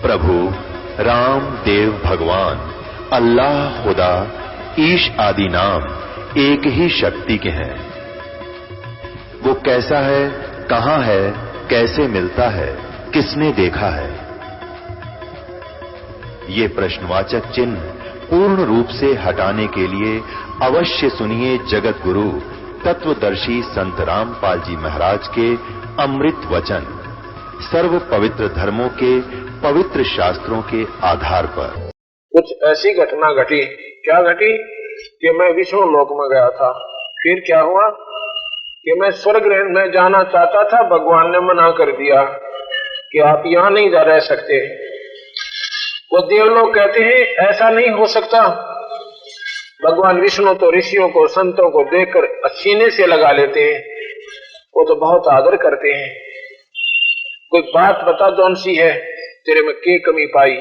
प्रभु राम देव भगवान अल्लाह खुदा ईश आदि नाम एक ही शक्ति के हैं। वो कैसा है, कहां है, कैसे मिलता है, किसने देखा है? ये प्रश्नवाचक चिन्ह पूर्ण रूप से हटाने के लिए अवश्य सुनिए जगत गुरु तत्वदर्शी संत रामपाल जी महाराज के अमृत वचन, सर्व पवित्र धर्मों के पवित्र शास्त्रों के आधार पर। कुछ ऐसी घटना घटी। क्या घटी कि मैं विष्णु लोक में गया था। फिर क्या हुआ कि मैं स्वर्ग में जाना चाहता था, भगवान ने मना कर दिया कि आप यहाँ नहीं रह सकते। वो देवलोग कहते हैं ऐसा नहीं हो सकता। भगवान विष्णु तो ऋषियों को, संतों को देखकर सीने से लगा लेते हैं, वो तो बहुत आदर करते हैं। कोई बात बता कौन सी है, तेरे में क्या कमी पाई?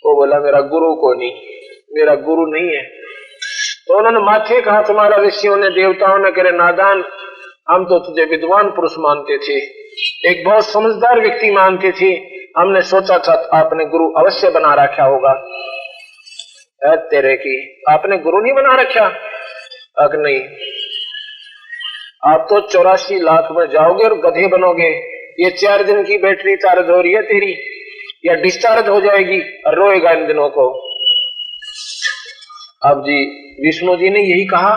वो बोला मेरा गुरु को नहीं, मेरा गुरु नहीं है। तो उन्होंने माथे कहा, तुम्हारा ऋषियों ने, देवताओं ने करे नादान, हम तो तुझे विद्वान पुरुष मानते थे, एक बहुत समझदार व्यक्ति मानते थे, हमने सोचा था आपने गुरु अवश्य बना रखा होगा। तेरे की आपने गुरु नहीं बना रखा? अगर नहीं, आप तो 84 लाख में जाओगे और गधे बनोगे। ये 4 दिन की बैटरी चार्ज हो रही है तेरी, या डिस्चार्ज हो जाएगी और रोएगा इन दिनों को। अब जी विष्णु जी ने यही कहा,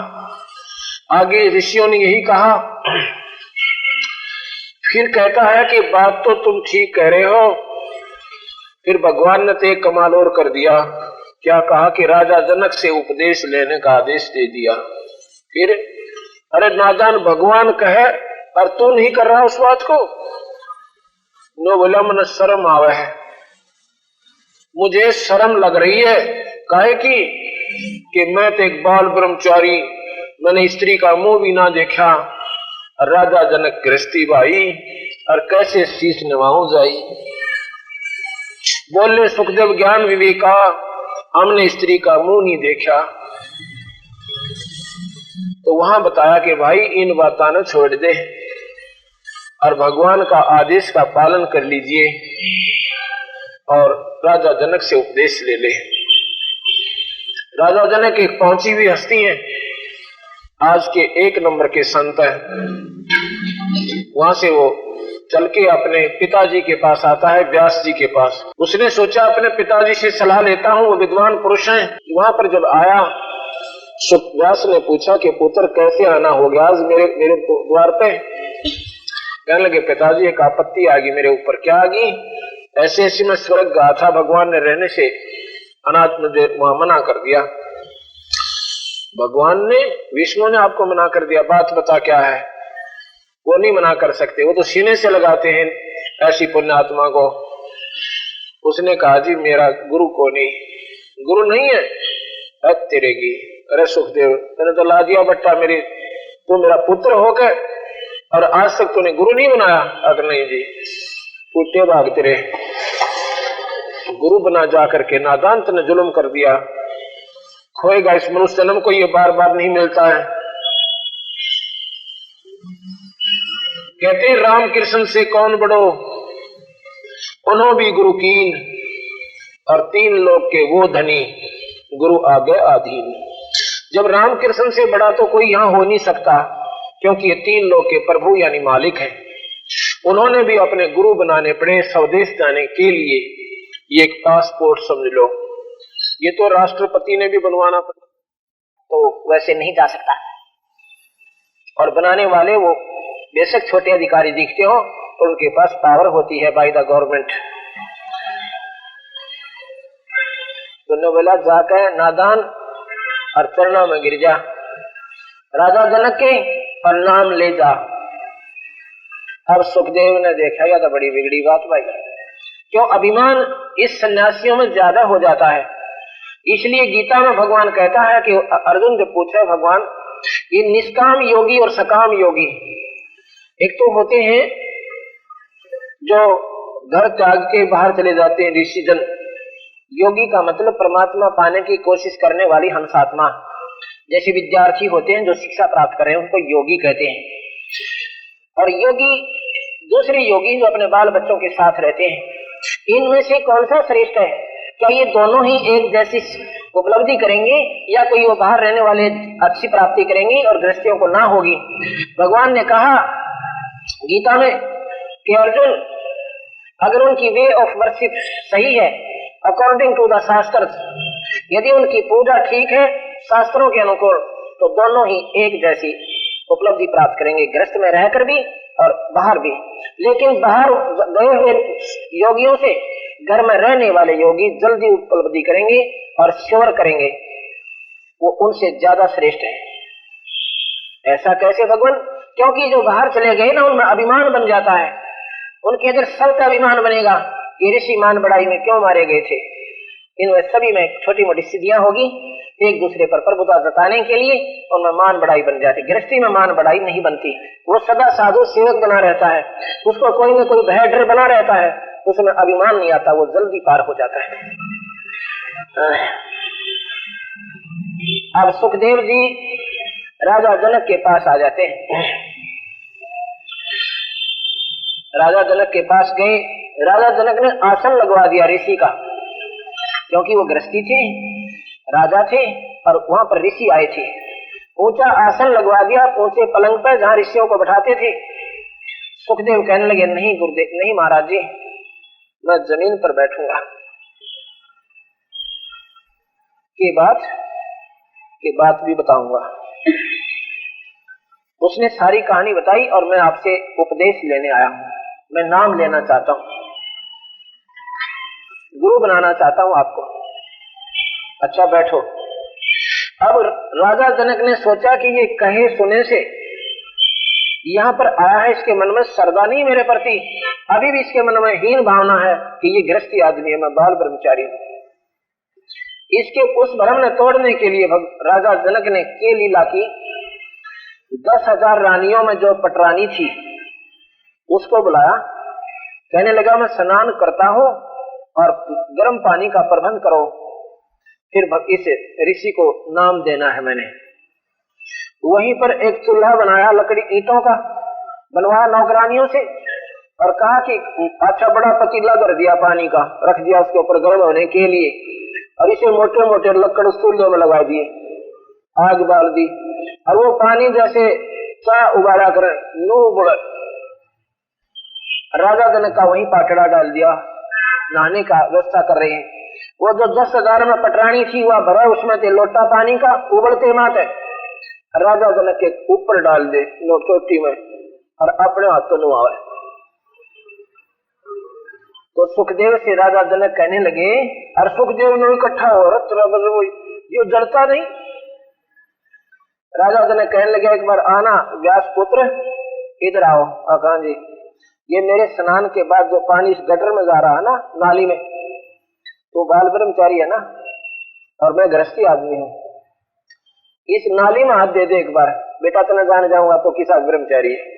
आगे ऋषियों ने यही कहा। फिर कहता है कि बात तो तुम ठीक कह रहे हो। फिर भगवान ने तो एक कमाल और कर दिया। क्या कहा कि राजा जनक से उपदेश लेने का आदेश दे दिया। फिर अरे नादान, भगवान कहे और तू नहीं कर रहा उस बात को। नो बोला, मन शर्म आवे है, मुझे शर्म लग रही है। काहे कि मैं तो एक बाल ब्रह्मचारी, मैंने स्त्री का मुंह भी ना देखा, राजा जनक गृहस्थी भाई, और कैसे शीश निभाऊं जाई। बोले सुखदेव ज्ञान विवेका, हमने स्त्री का मुंह नहीं देखा। तो वहां बताया कि भाई इन बातों ने छोड़ दे और भगवान का आदेश का पालन कर लीजिए और राजा जनक से उपदेश ले ले। राजा जनक एक पहुंची हुई हस्ती है, आज के 1 नंबर के संत है। वहां से वो चल के अपने पिताजी के पास आता है, व्यास जी के पास। उसने सोचा अपने पिताजी से सलाह लेता हूँ, वो विद्वान पुरुष हैं। वहां पर जब आया, व्यास ने पूछा कि पुत्र कैसे आना हो गया आज मेरे द्वार पे? कहने लगे पिताजी एक आपत्ति आ गई मेरे ऊपर। क्या आ गई? ऐसे ऐसे मैं स्वर्ग गया था, भगवान ने रहने से अनाथ मुझे वहां मना कर दिया। भगवान ने, विष्णु ने आपको मना कर दिया, बात बता क्या है? वो नहीं मना कर सकते, वो तो सीने से लगाते हैं ऐसी पुण्यात्मा को। उसने कहा जी मेरा गुरु को नहीं, गुरु नहीं है तेरे की। अरे सुखदेव, तूने तो ला दिया बट्टा मेरी, तू मेरा पुत्र होकर और आज तक तूने गुरु नहीं बनाया। अगर नहीं जी, फूटे भाग तेरे, गुरु बना जा करके नादान, तूने जुल्म कर दिया। खोएगा इस मनुष्य जन्म को, ये बार बार नहीं मिलता है। कहते राम कृष्ण से कौन बड़ो, उन्हों भी गुरु कीन, और 3 लोग के वो धनी, गुरु आगे आधीन। जब राम कृष्ण से बड़ा तो कोई यहाँ हो नहीं सकता, क्योंकि ये 3 लोग के प्रभु यानी मालिक हैं। उन्होंने भी अपने गुरु बनाने पड़े स्वदेश जाने के लिए। ये एक पासपोर्ट समझ लो, ये तो राष्ट्रपति ने भी बनवाना पड़ा, तो वैसे नहीं जा सकता। और बनाने वाले वो बेशक छोटे अधिकारी दिखते हो, तो उनके पास पावर होती है बाय द गवर्नमेंट। दोनों बोला जाकर नादान और चरणों में गिर जा, राजा जनक के प्रणाम ले जा। अब सुखदेव ने देखा या तो बड़ी बिगड़ी बात भाई, क्यों अभिमान इस सन्यासियों में ज्यादा हो जाता है। इसलिए गीता में भगवान कहता है कि अर्जुन जब पूछे भगवान, ये निष्काम योगी और सकाम योगी, एक तो होते हैं जो घर त्याग के बाहर चले जाते हैं ऋषिजन। योगी का मतलब परमात्मा पाने की कोशिश करने वाली हंसात्मा। जैसे विद्यार्थी होते हैं जो शिक्षा प्राप्त कर रहे हैं, उनको योगी कहते हैं। और योगी दूसरे योगी जो अपने बाल बच्चों के साथ रहते हैं, इनमें से कौन सा श्रेष्ठ है? क्या ये दोनों ही एक जैसी उपलब्धि करेंगे या कोई वो बाहर रहने वाले अच्छी प्राप्ति करेंगे और गृहस्थियों को ना होगी? भगवान ने कहा गीता में कि अर्जुन, अगर उनकी वे ऑफ वर्शिप सही है अकॉर्डिंग टू द शास्त्र, यदि उनकी पूजा ठीक है शास्त्रों के अनुकूल, तो दोनों ही एक जैसी उपलब्धि प्राप्त करेंगे, गृहस्थ में रहकर भी और बाहर भी। लेकिन बाहर गए हुए योगियों से घर में रहने वाले योगी जल्दी उपलब्धि करेंगे और श्योर करेंगे, वो उनसे ज्यादा श्रेष्ठ है। ऐसा कैसे भगवान? क्योंकि जो बाहर चले गए ना, उनमें अभिमान बन जाता है, उनके अंदर सबका अभिमान बनेगा। ये ऋषि मान बढ़ाई में क्यों मारे गए थे? इनमें सभी में छोटी मोटी सिद्धियां होगी एक दूसरे पर प्रभुता जताने के लिए, उनमें मान बढ़ाई बन जाती। गृहस्थी में मान बढ़ाई नहीं बनती, वो सदा साधु सेवक बना रहता है, उसको कोई न कोई भय डर बना रहता है, उसमें अभिमान नहीं आता, वो जल्दी पार हो जाता है। अब सुखदेव जी राजा जनक के पास आ जाते हैं। राजा जनक के पास गए, राजा जनक ने आसन लगवा दिया ऋषि का, क्योंकि वो गृहस्थी थे, राजा थे और वहां पर ऋषि आए थे। ऊंचा आसन लगवा दिया ऊंचे पलंग पर जहां ऋषियों को बैठाते थे। सुखदेव कहने लगे, नहीं गुरुदेव, नहीं महाराज जी, मैं जमीन पर बैठूंगा। की बात भी बताऊंगा। उसने सारी कहानी बताई और मैं आपसे उपदेश लेने आया हूं, मैं नाम लेना चाहता हूं, गुरु बनाना चाहता हूं आपको। अच्छा बैठो। अब राजा जनक ने सोचा कि ये कहे सुने से यहाँ पर आया है, इसके मन में श्रद्धा नहीं मेरे प्रति, अभी भी इसके मन में हीन भावना है कि ये गृहस्थी आदमी है, मैं बाल ब्रह्मचारी हूं। इसके उस भ्रम ने तोड़ने के लिए राजा जनक ने के लीला की। 10,000 रानियों में जो पटरानी थी उसको बुलाया, कहने लगा मैं स्नान करता हूं और गर्म पानी का प्रबंध करो, फिर इस ऋषि को नाम देना है। मैंने वहीं पर एक चूल्हा बनाया, लकड़ी ईंटों का बनवाया नौकरानियों से, और कहा कि अच्छा बड़ा पतीला कर दिया, पानी का रख दिया उसके ऊपर गर्म होने के लिए, और इसे मोटे मोटे लकड़ उस चूल्हे में लगा दिए, आग बाल दी, और वो पानी जैसे चाय उबाला कर नू बुड़। राजा जनक का वहीं पाटड़ा डाल दिया, नहाने का व्यवस्था कर रहे हैं। वो जो 10,000 में पटरानी थी वह भरा उसमें थे लोटा पानी का, उबलते माते राजा जनक के ऊपर डाल दे चोटी में और अपने हाथों नुआवे। तो सुखदेव से राजा जनक कहने लगे, और सुखदेव ने इकट्ठा हो ये जड़ता नहीं। राजा जनक कहने लगे, एक बार आना व्यास पुत्र, इधर आओ। कहा जी, ये मेरे स्नान के बाद जो पानी इस गटर में जा रहा है ना, नाली में, तो बाल ब्रह्मचारी है ना, और मैं गृहस्थी आदमी हूँ, इस नाली में हाथ दे दे एक बार, बेटा तो न जान जाऊंगा तो किसा ब्रह्मचारी है।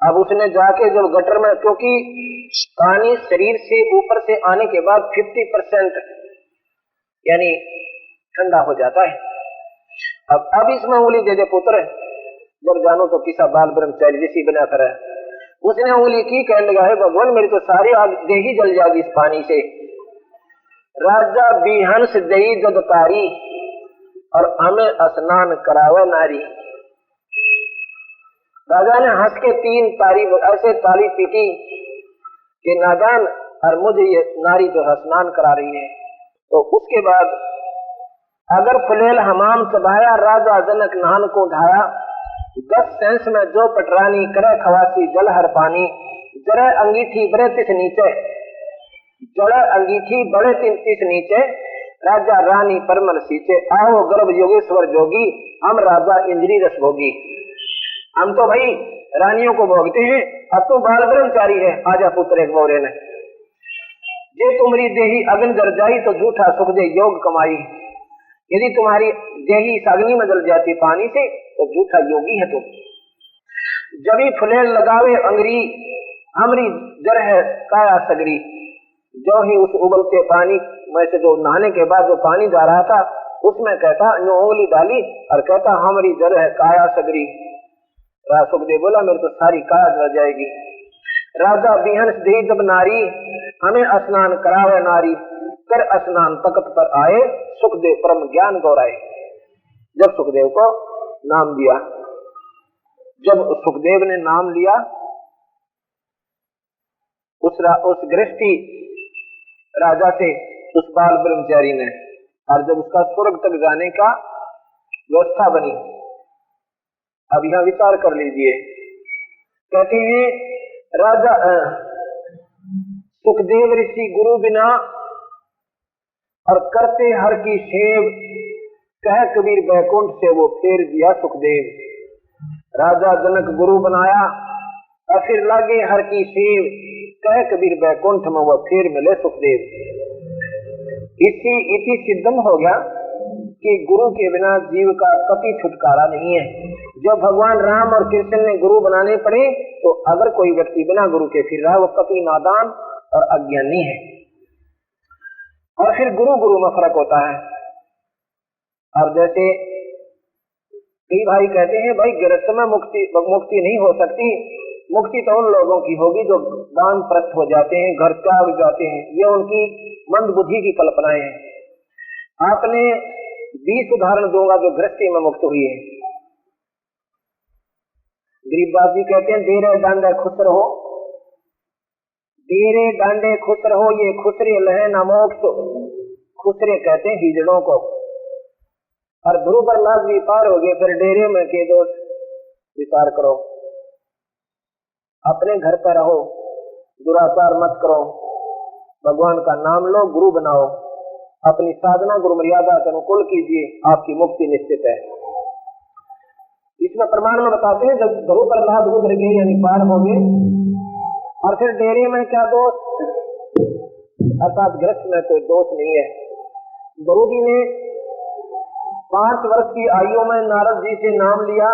अब उसने जाके जब गटर में, क्योंकि पानी शरीर से ऊपर से आने के बाद 50% यानी ठंडा हो जाता है। अब इसमें उंगली दे दे पुत्र, जब जानो तो किसा बाल ब्रह्मचारी जैसी बना कर है। उसने उंगली की, कहने लगा है भगवान मेरी तो सारी आग देही जल जाएगी इस पानी से। राजा बिहंस दई जद तारी, और हमें स्नान करावे नारी। राजा ने हंस के 3 तारी ऐसे ताली पीटी कि नादान, और मुझे ये नारी जो है स्नान करा रही है। तो उसके बाद अगर फुलेल हमाम चबाया, राजा जनक नहान को धाया। 10 सेंस में जो पटरानी करे खवासी जल हर पानी। जरे अंगीठी बड़े तिस नीचे, जड़े अंगीठी बड़े तिस नीचे, राजा रानी परमल सींचे। आओ गर्भ योगेश्वर जोगी, हम राजा इंद्री रस भोगी। हम तो भाई रानियों को भोगते हैं, अब तो बाल ब्रह्मचारी है। आजा पुत्र एक बोरे ने, जे तुम्हारी देही अग्नि जल जाई, तो झूठा सुख दे योग कमाई। यदि तुम्हारी देही अग्नि में जल जाती पानी से, तो झूठा योगी है तुम। जबी फुलेल लगावे अंगरी, हमरी जर है काया सगरी। जो ही उस उबलते पानी में से जो नहाने के बाद जो पानी जा रहा था, उसमें कहता, जो उंगली डाली और कहता हमारी जर है काया सगरी। सुखदेव बोला मेरी तो सारी काया जल जाएगी। राजा बिहन दे जब नारी, हमें स्नान करावे नारी, कर स्नान तख्त पर आए, सुखदेव परम ज्ञान गौराए। जब सुखदेव को नाम दिया, जब सुखदेव ने नाम लिया उस गृहस्थी राजा से, उस बाल ब्रह्मचारी ने, और जब उसका स्वर्ग तक जाने का व्यवस्था बनी। अब यहां विचार कर लीजिए, कहते हैं राजा सुखदेव ऋषि गुरु बिना और करते हर की सेव, कह कबीर बैकुंठ से वो फेर दिया सुखदेव। राजा जनक गुरु बनाया और फिर लागे हर की सेव, कह कबीर बैकुंठ में वो फेर मिले सुखदेव। इसी सिद्धम हो गया कि गुरु के बिना जीव का कभी छुटकारा नहीं है। जब भगवान राम और कृष्ण ने गुरु बनाने पड़े, तो अगर कोई व्यक्ति बिना गुरु के फिर रहा है, वो कभी नादान और अज्ञानी है। और फिर गुरु गुरु में फर्क होता है। अब जैसे कई भाई कहते हैं भाई गृहस्थ में मुक्ति नहीं हो सकती, मुक्ति तो उन लोगों की होगी जो दान प्रस्त हो जाते हैं, घर त्याग जाते हैं। ये उनकी मंद बुद्धि की कल्पनाएं हैं। आपने 20 उदाहरण दूंगा जो गृहस्थी में मुक्त हुई है। गरीबदास जी कहते हैं डेरे डांडे खुश रहो, डेरे डांडे खुश रहो, ये खुसरे लहे न मोक्ष। खुसरे कहते हैं हिजड़ों को। और ध्रुव प्रहलाद भी पार हो गए, फिर डेरे में के दोस्त विचार करो, अपने घर पर रहो, दुराचार मत करो, भगवान का नाम लो, गुरु बनाओ, अपनी साधना गुरु मर्यादा के अनुकूल कीजिए, आपकी मुक्ति निश्चित है। इसमें प्रमाण में बताते हैं जब ध्रुव प्रहलाद गुजर गए यानी पार हो गए, और फिर डेरे में क्या दोष, अर्थात गृहस्थ में कोई दोष नहीं है। गुरु जी ने 5 वर्ष की आयु में नारद जी से नाम लिया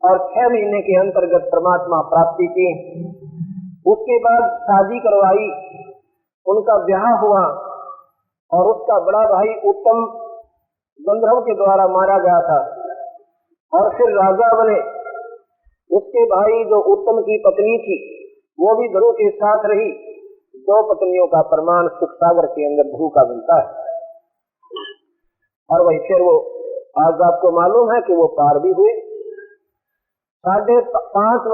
और 6 महीने के अंतर्गत परमात्मा प्राप्ति की। उसके बाद शादी करवाई, उनका ब्याह हुआ और उसका बड़ा भाई उत्तम गंधर्व के द्वारा मारा गया था और फिर राजा बने। उसके भाई जो उत्तम की पत्नी थी वो भी ध्रुव के साथ रही। 2 पत्नियों का प्रमाण सुख सागर के अंदर ध्रुव का मिलता है। और वही फिर वो आज आपको मालूम है कि वो पार भी हुए। 5.5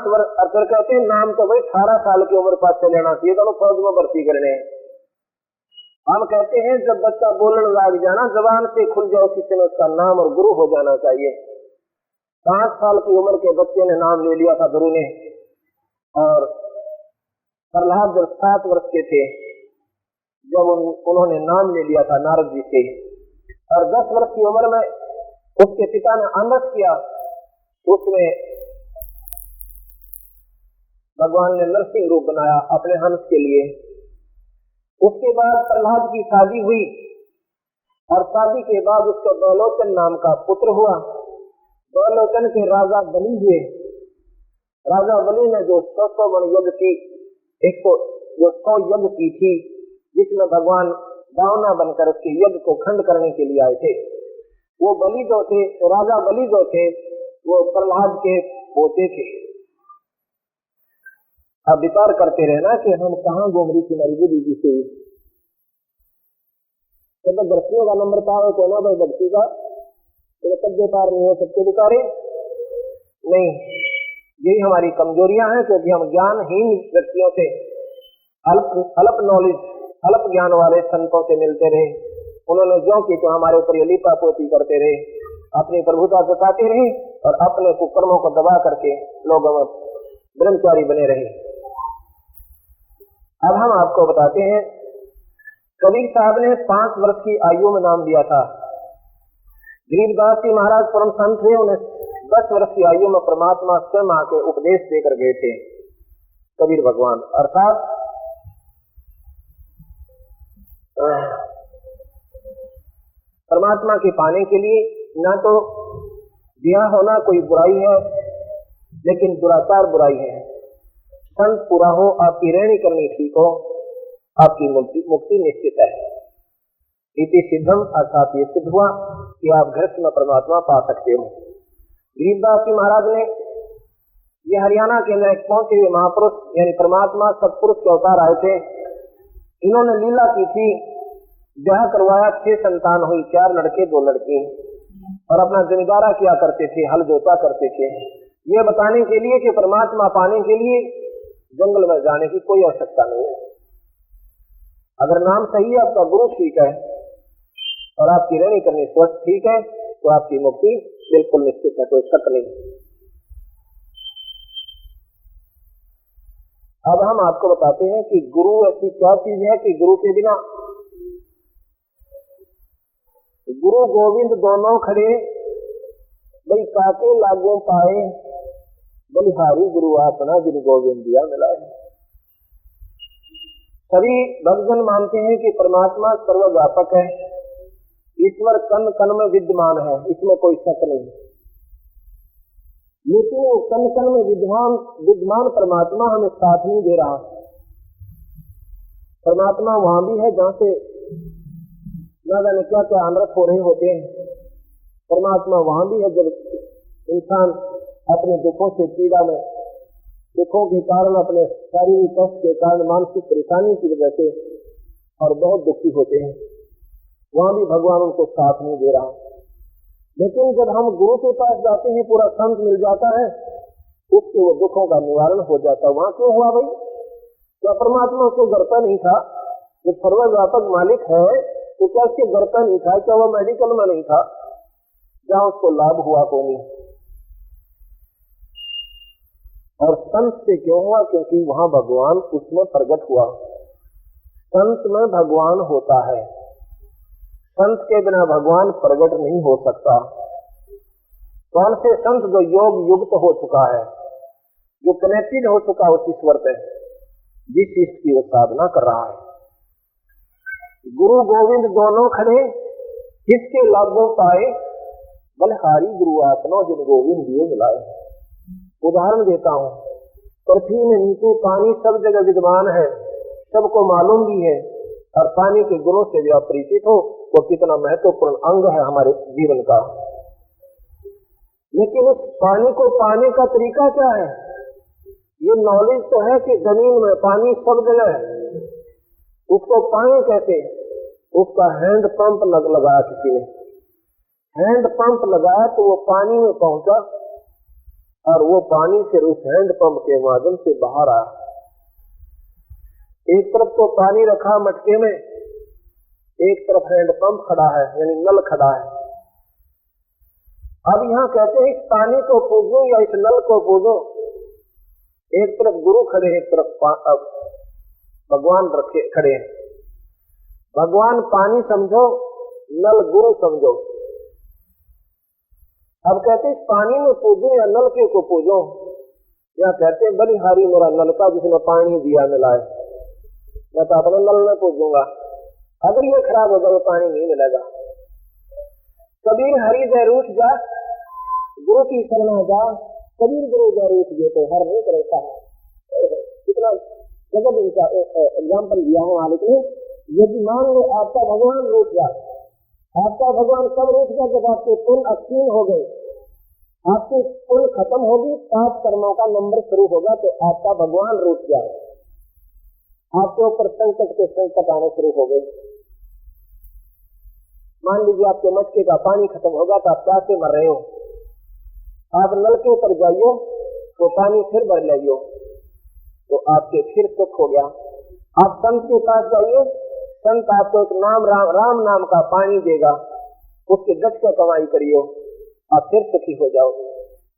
वर्ष अगर कहते हैं नाम तो भाई 18 साल की उम्र पास से लेना चाहिए, तो फौज में भर्ती करने। हम कहते हैं जब बच्चा बोलने लग जाना, जबान से खुल जाए, उसी समय उसका नाम और गुरु हो जाना चाहिए। 5 साल की उम्र के बच्चे ने नाम ले लिया था ध्रुव ने, और प्रहलाद जब 7 वर्ष के थे जब उन्होंने नाम ले लिया था नारद जी से, और 10 वर्ष की उम्र में उसके पिता ने अनर्थ किया, उसमें भगवान ने नरसिंह रूप बनाया अपने हंस के लिए। उसके बाद प्रहलाद की शादी हुई और शादी के बाद उसको बलोचन नाम का पुत्र हुआ। बलोचन के राजा बलि हुए। राजा बलि ने जो 100 वन यज्ञ की 100 यज्ञ की थी, जिसमें भगवान दावना बनकर उसके यज्ञ को खंड करने के लिए आए थे, वो बलि जो थे, राजा बलि जो थे, वो प्रहलाद के पोते थे। अब विचार करते रहना कि हम कहाँ घूम रही तुम्हारी बुद्धि जी से। जब भक्तियों का नंबर पार हो ना भाई भक्ति का, तो कब्जे पार नहीं हो सकते बेचारे। नहीं, यही हमारी कमजोरियां हैं, क्योंकि हम ज्ञानहीन व्यक्तियों से, अल्प नॉलेज, अल्प ज्ञान वाले संतों से मिलते रहे। उन्होंने जो की तो हमारे ऊपर लिपा पोती करते रहे, अपनी प्रभुता जताते रहे और अपने कुकर्मों को दबा करके लोगों में ब्रह्मचारी बने रहे। अब हम आपको बताते हैं, कबीर साहब ने 5 वर्ष की आयु में नाम दिया था। गरीबदास जी महाराज परम संत हुए, उन्हें 10 वर्ष की आयु में परमात्मा स्वयं आके उपदेश देकर गए थे कबीर भगवान। अर्थात परमात्मा के पाने के लिए ना तो ब्याह होना कोई बुराई है, लेकिन दुराचार बुराई है। संत पूरा हो, आपकी रहनी करनी ठीक हो, आपकी मुक्ति निश्चित है। इति सिद्धम, अर्थात ये सिद्ध हुआ कि आप गृहस्थ में परमात्मा पा सकते हो। गरीबदास जी महाराज ने ये हरियाणा के अंदर एक पहुंचे हुए महापुरुष यानी परमात्मा सत्पुरुष के अवतार आए थे। इन्होंने लीला की थी, ब्याह करवाया, 6 संतान हुई, 4 लड़के 2 लड़की, और अपना जिम्मेदारा किया करते थे, हल जोता करते थे। ये बताने के लिए कि परमात्मा पाने के लिए जंगल में जाने की कोई आवश्यकता नहीं है। अगर नाम सही है, आपका गुरु ठीक है और आपकी रहनी करनी स्वस्थ ठीक है, तो आपकी मुक्ति बिल्कुल निश्चित है, कोई शक नहीं। अब हम आपको बताते हैं कि गुरु ऐसी क्या चीज है कि गुरु के बिना गुरु गोविंद दोनों खड़े, बई काके लागू पाए, बलिहारी गुरु आपना जिन गोविंद दिया मिलाए। सभी भक्तजन मानते हैं कि परमात्मा सर्वव्यापक है, ईश्वर कण कण में विद्यमान है, इसमें कोई शक नहीं। लेकिन वो कण कण में विद्यमान परमात्मा हमें साथ नहीं दे रहा। परमात्मा वहां भी है जहां से ना जाने क्या क्या अनर्थ हो रहे होते हैं। परमात्मा वहां भी है जब इंसान अपने दुखों से पीड़ा में, दुखों के कारण, अपने शारीरिक कष्ट के कारण, मानसिक परेशानी की वजह से और बहुत दुखी होते हैं, वहां भी भगवान उनको साथ नहीं दे रहा। लेकिन जब हम गुरु के पास जाते हैं, पूरा संत मिल जाता है, उसके वो दुखों का निवारण हो जाता है। वहां क्यों हुआ भाई? क्या परमात्मा उसको डरता नहीं था? जब सर्वव्यापक मालिक है तो क्या उसके डरता नहीं था? क्या वो मेडिकल में नहीं था जहां उसको लाभ हुआ को नहीं? और संत से क्यों हुआ? क्योंकि वहां भगवान उसमें प्रकट हुआ। संत में भगवान होता है, संत के बिना भगवान प्रकट नहीं हो सकता। कौन से संत? जो योग युक्त हो चुका है, जो कनेक्टेड हो चुका है उस ईश्वर पे, जिस इष्ट की वो साधना कर रहा है। गुरु गोविंद दोनों खड़े, किसके लागू पाए, बलिहारी गुरु आपनो जिन गोविंद दियो मिलाए। उदाहरण देता हूँ, पृथ्वी में नीचे पानी सब जगह विद्यमान है, सबको मालूम भी है, और पानी के गुणों से भी आप परिचित हो, वो कितना महत्वपूर्ण अंग है हमारे जीवन का। लेकिन उस पानी को पाने का तरीका क्या है? ये नॉलेज तो है कि जमीन में पानी सब जगह है, उसको पाए कैसे? उसका हैंड पंप लगाया किसी ने, हैंड पंप लगाया तो वो पानी में पहुंचा, और वो पानी फिर उस हैंड पंप के माध्यम से बाहर आया। एक तरफ तो पानी रखा मटके में, एक तरफ हैंड पंप खड़ा है, यानी नल खड़ा है। अब यहाँ कहते हैं इस पानी को पूजो या इस नल को पूजो। एक तरफ गुरु खड़े, एक तरफ भगवान रखे खड़े हैं। भगवान पानी समझो, नल गुरु समझो। अब कहते हैं इस पानी में पूजो या नल के को पूजो, या कहते हैं बलिहारी मेरा नलका जिसने पानी दिया मिलाए। मैं तो अपने नल में पूजूंगा, अगर ये खराब हो जाए पानी नहीं मिलेगा। कबीर हरि जय रूठ जा, गुरु की शरण जा, कबीर गुरु जय रूठ गए तो हर नहीं करेगा। कितना जगह इनका एग्जाम्पल दिया है मालिक ने। यदि मान लो आपका भगवान रूठ जा, आपका भगवान कब रूठ जा? जब आपके पुण्य अक्षीण हो गए, आपके पुण्य खत्म होगी, पाप कर्मों का नंबर शुरू होगा, तो आपका भगवान रूठ जाए। आपके ऊपर संकट के संकट आने शुरू हो गए। मान लीजिए आपके मटके का पानी खत्म होगा तो आप प्यासे मर रहे हो, आप नलके पर जाइयो तो पानी फिर भर लाइयो, तो आपके फिर सुख हो गया। आप संत के पास जाइए, संत आपको एक नाम राम नाम का पानी देगा, उसके डट के कमाई करियो, आप फिर सुखी हो जाओगे।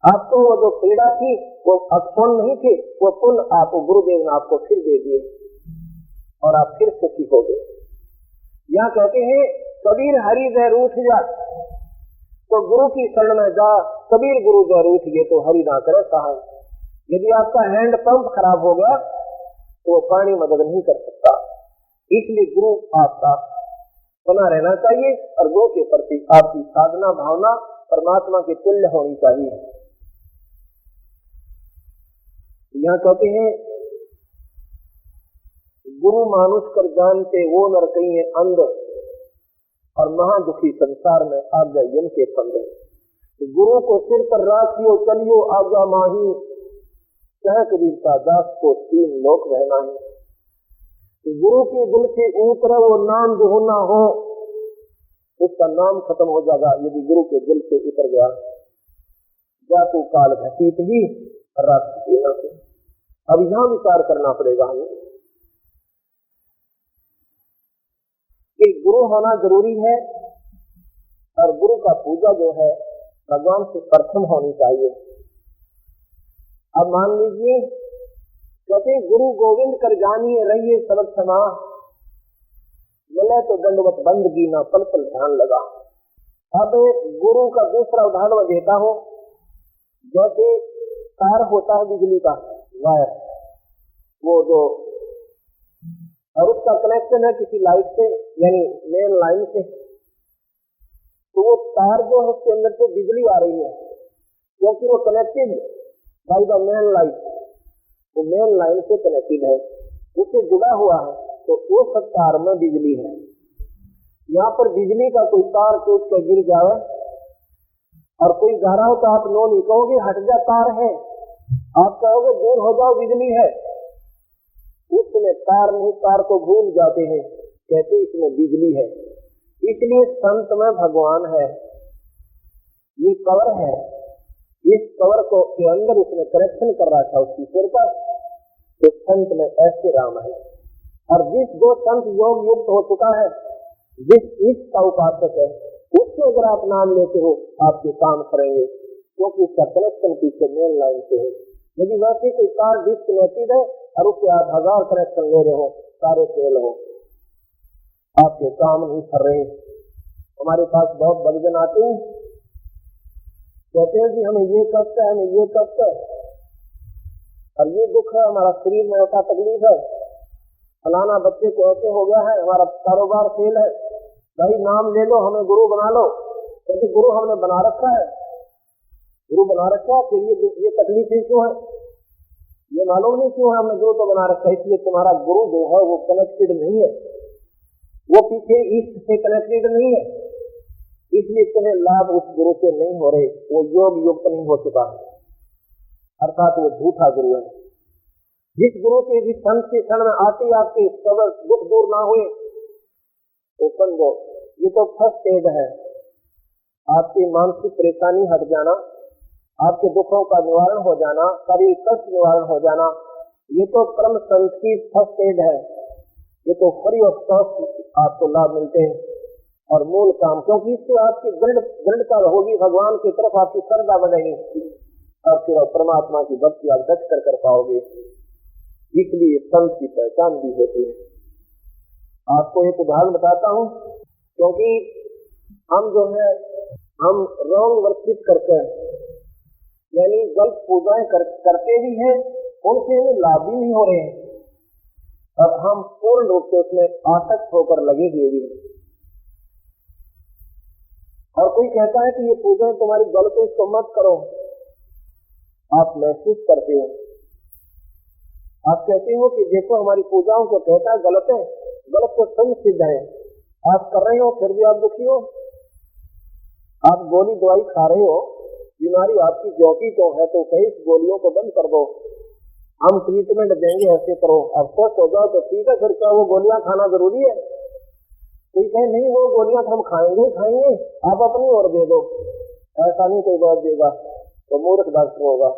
आपको वो जो पीड़ा थी वो पुण्य नहीं थी, वो पुण्य आपको गुरुदेव ने आपको फिर दे दिए और आप फिर सुखी हो गए। यहाँ कहते हैं कबीर हरि जय रूठ जा, तो गुरु की शरण में जा। कबीर गुरु जय रूठ गए तो हरि ना करे सहाय। यदि आपका हैंड पंप खराब हो गया तो वो पानी मदद नहीं कर सकता। इसलिए गुरु आपका बना रहना चाहिए और गुरु के प्रति आपकी साधना भावना परमात्मा के तुल्य होनी चाहिए। यहाँ कहते हैं गुरु मानुष कर जानते वो नर कहीं है अंध, और महादुखी संसार में आज्ञा यम के फंद। गुरु को सिर पर राखियो चलियो आज्ञा माही, कह कबीरता दास को 3 लोक रहना है। तो गुरु के दिल से उतरे वो नाम जो होना हो, उसका नाम खत्म हो जाएगा यदि गुरु के दिल से उतर गया। जातु काल घसीट ही राष्ट्र। अब यहां विचार करना पड़ेगा हमें कि गुरु होना जरूरी है और गुरु का पूजा जो है भगवान से प्रथम होनी चाहिए। अब मान लीजिए कहते गुरु गोविंद कर जानिए रहिए सबक क्षमा, मिले तो दंडवत बंदगी ना पल पल ध्यान लगा। अब गुरु का दूसरा उदाहरण देता हूं। जैसे तार होता है बिजली का वायर, वो जो और उसका कनेक्शन है किसी लाइट से यानी मेन लाइन से, तो वो तार जो है उसके अंदर से बिजली आ रही है क्योंकि वो connected by the main light, वो मेन लाइन से कनेक्टेड है, उससे जुड़ा हुआ है, तो वो सब तार में बिजली है। यहाँ पर बिजली का कोई तार टूट कर गिर जाए और कोई जा रहा हो तो आप नो नहीं कहोगे हट जा तार है, आप कहोगे दूर हो जाओ बिजली है। उसमें तार नहीं, तार को भूल जाते हैं, कहते इसमें बिजली है। इसलिए संत में भगवान है, ये कवर है, इस कवर को के अंदर उसने कनेक्शन कर रखा उसकी सिर पर, तो संत में ऐसे राम है। और जिस जो संत योग युक्त हो चुका है, जिस इष्ट का उपासक है, उससे अगर आप नाम लेते हो आपके काम करेंगे क्योंकि उसका कनेक्शन पीछे मेन लाइन से है। यदि वैसे कोई कार डिस्कनेक्टेड है और उससे आप 1000 कनेक्शन ले रहे हो, सारे फेल हो, आपके काम नहीं कर रहे। हमारे पास बहुत भक्तजन आते हैं, कहते हैं कि हमें ये कष्ट है, हमें ये कष्ट है और ये दुख है, हमारा शरीर में ऐसा तकलीफ है, फलाना बच्चे को ऐसे हो गया है, हमारा कारोबार फेल है, भाई नाम ले लो, हमें गुरु बना लो। क्योंकि गुरु हमने बना रखा है, गुरु बना रखा है, फिर ये तकलीफें क्यों है, ये मालूम नहीं क्यों है हमने गुरु तो बना रखा है। इसलिए तुम्हारा गुरु जो है वो कनेक्टेड नहीं है, वो पीछे इष्ट से कनेक्टेड नहीं है, इसलिए तुम्हें लाभ उस गुरु से नहीं हो रहे, वो योग युक्त नहीं हो चुका, अर्थात वो झूठा गुरु है। जिस गुरु के भी संत के क्षण में आते आपके सब दुख दूर ना हुए तो समझो ये तो फर्स्ट स्टेज है, आपकी मानसिक परेशानी हट जाना, आपके दुखों का निवारण हो जाना, शारीरिक कष्ट निवारण हो जाना, ये तो परम संत की फर्स्ट स्टेज है। ये तो फ्री ऑफ कॉस्ट आपको लाभ मिलते हैं और मूल काम, क्योंकि इससे आपकी दृढ़ता होगी, भगवान की तरफ आपकी श्रद्धा बढ़ेगी और फिर परमात्मा की भक्ति आप डट कर पाओगे। इसलिए संत की पहचान भी होती है। आपको एक उदाहरण बताता हूँ, क्योंकि हम जो है हम रॉन्ग वर्शिप करके यानी गलत पूजाएं करते भी हैं, उनसे हमें लाभ भी नहीं हो रहे हैं और हम पूर्ण रूप से उसमें आसक्त होकर लगे हुए भी हैं। और कोई कहता है कि ये पूजाएं तुम्हारी गलत है, इसको मत करो, आप महसूस करते हो, आप कहते हो कि देखो हमारी पूजाओं को कहता है गलत है, गलत तो संग सिद्ध है, आप कर रहे हो फिर भी आप दुखी हो, आप गोली दवाई खा रहे हो, बीमारी आपकी ज्योति तो है, तो कहीं इस गोलियों को बंद कर दो, हम ट्रीटमेंट देंगे, ऐसे करो, अब स्वस्थ हो जाओ तो ठीक है, फिर क्या वो गोलियां खाना जरूरी है? कोई कहे नहीं वो गोलियां हम खाएंगे खाएंगे, आप अपनी ओर दे दो, ऐसा नहीं कोई बात देगा तो मूर्ख डॉक्टर होगा,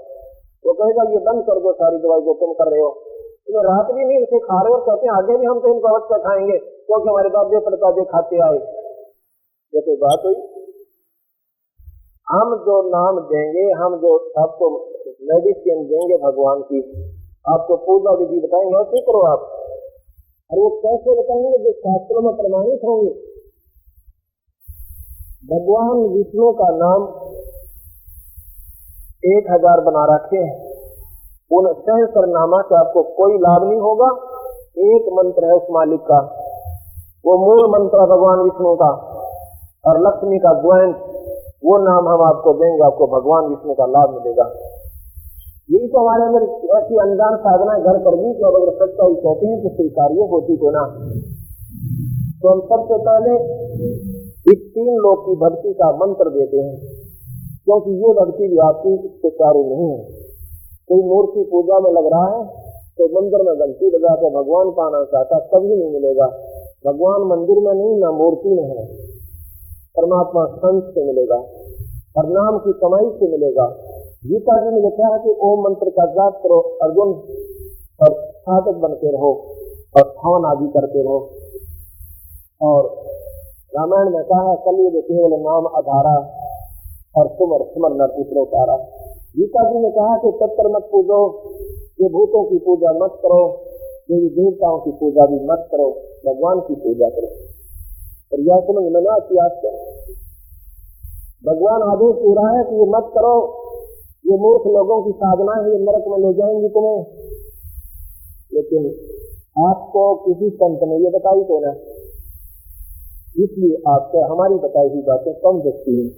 वो कहेगा ये बंद कर दो सारी दवाई जो तुम कर रहे हो, तुम्हें रात भी नहीं उसे खा रहे हो, कहते हैं आगे भी हम तो इनको अवश्य खाएंगे क्योंकि हमारे दादे परदादे खाते आए। ये कोई बात हुई? हम जो नाम देंगे, हम जो आपको मेडिसिन देंगे भगवान की, आपको पूजा विधि बताएंगे, ऐसे करो आप, और वो कैसे बताएंगे जो शास्त्रों में प्रमाणित होंगे। भगवान विष्णु का नाम 1000 बना रखे हैं, उन सहस्रनामा से आपको कोई लाभ नहीं होगा। एक मंत्र है उस मालिक का, वो मूल मंत्र है भगवान विष्णु का, और लक्ष्मी का द्वैंत, वो नाम हम आपको देंगे, आपको भगवान विष्णु का लाभ मिलेगा। यही तो हमारे अंदर ऐसी अनजान साधना घर कर गई कि अब अगर सच्चाई कहते हैं तो स्वीकार्य होती को ना। तो हम सबसे पहले इस 3 लोक की भक्ति का मंत्र देते हैं, क्योंकि ये भक्ति भी आपकी सुचारू नहीं है। कोई मूर्ति पूजा में लग रहा है तो मंदिर में घंटी बजा के भगवान पाना चाहता, कभी नहीं मिलेगा। भगवान मंदिर में नहीं, ना मूर्ति में है। परमात्मा संत से मिलेगा और नाम की कमाई से मिलेगा। गीता जी में लिखा है कि ओम मंत्र का जाप करो अर्जुन, और साधक बन के रहो और हवन आदि करते रहो। और रामायण में कहा है कलयुग केवल नाम आधारा और सुमर सुमर नर पुत्रो तारा। गीता जी ने कहा कि तत्पर मत पूजो, ये भूतों की पूजा मत करो, देवी देवताओं की पूजा भी मत करो, भगवान की पूजा करो। और यह समझ में ना कि आपको भगवान आदेश दे रहा है कि ये मत करो, ये मूर्ख लोगों की साधना है, ये नरक में ले जाएंगी तुम्हें। लेकिन आपको किसी संत ने ये बताई तो ना, इसलिए आपसे हमारी बताई हुई बातें कम दिखती हैं,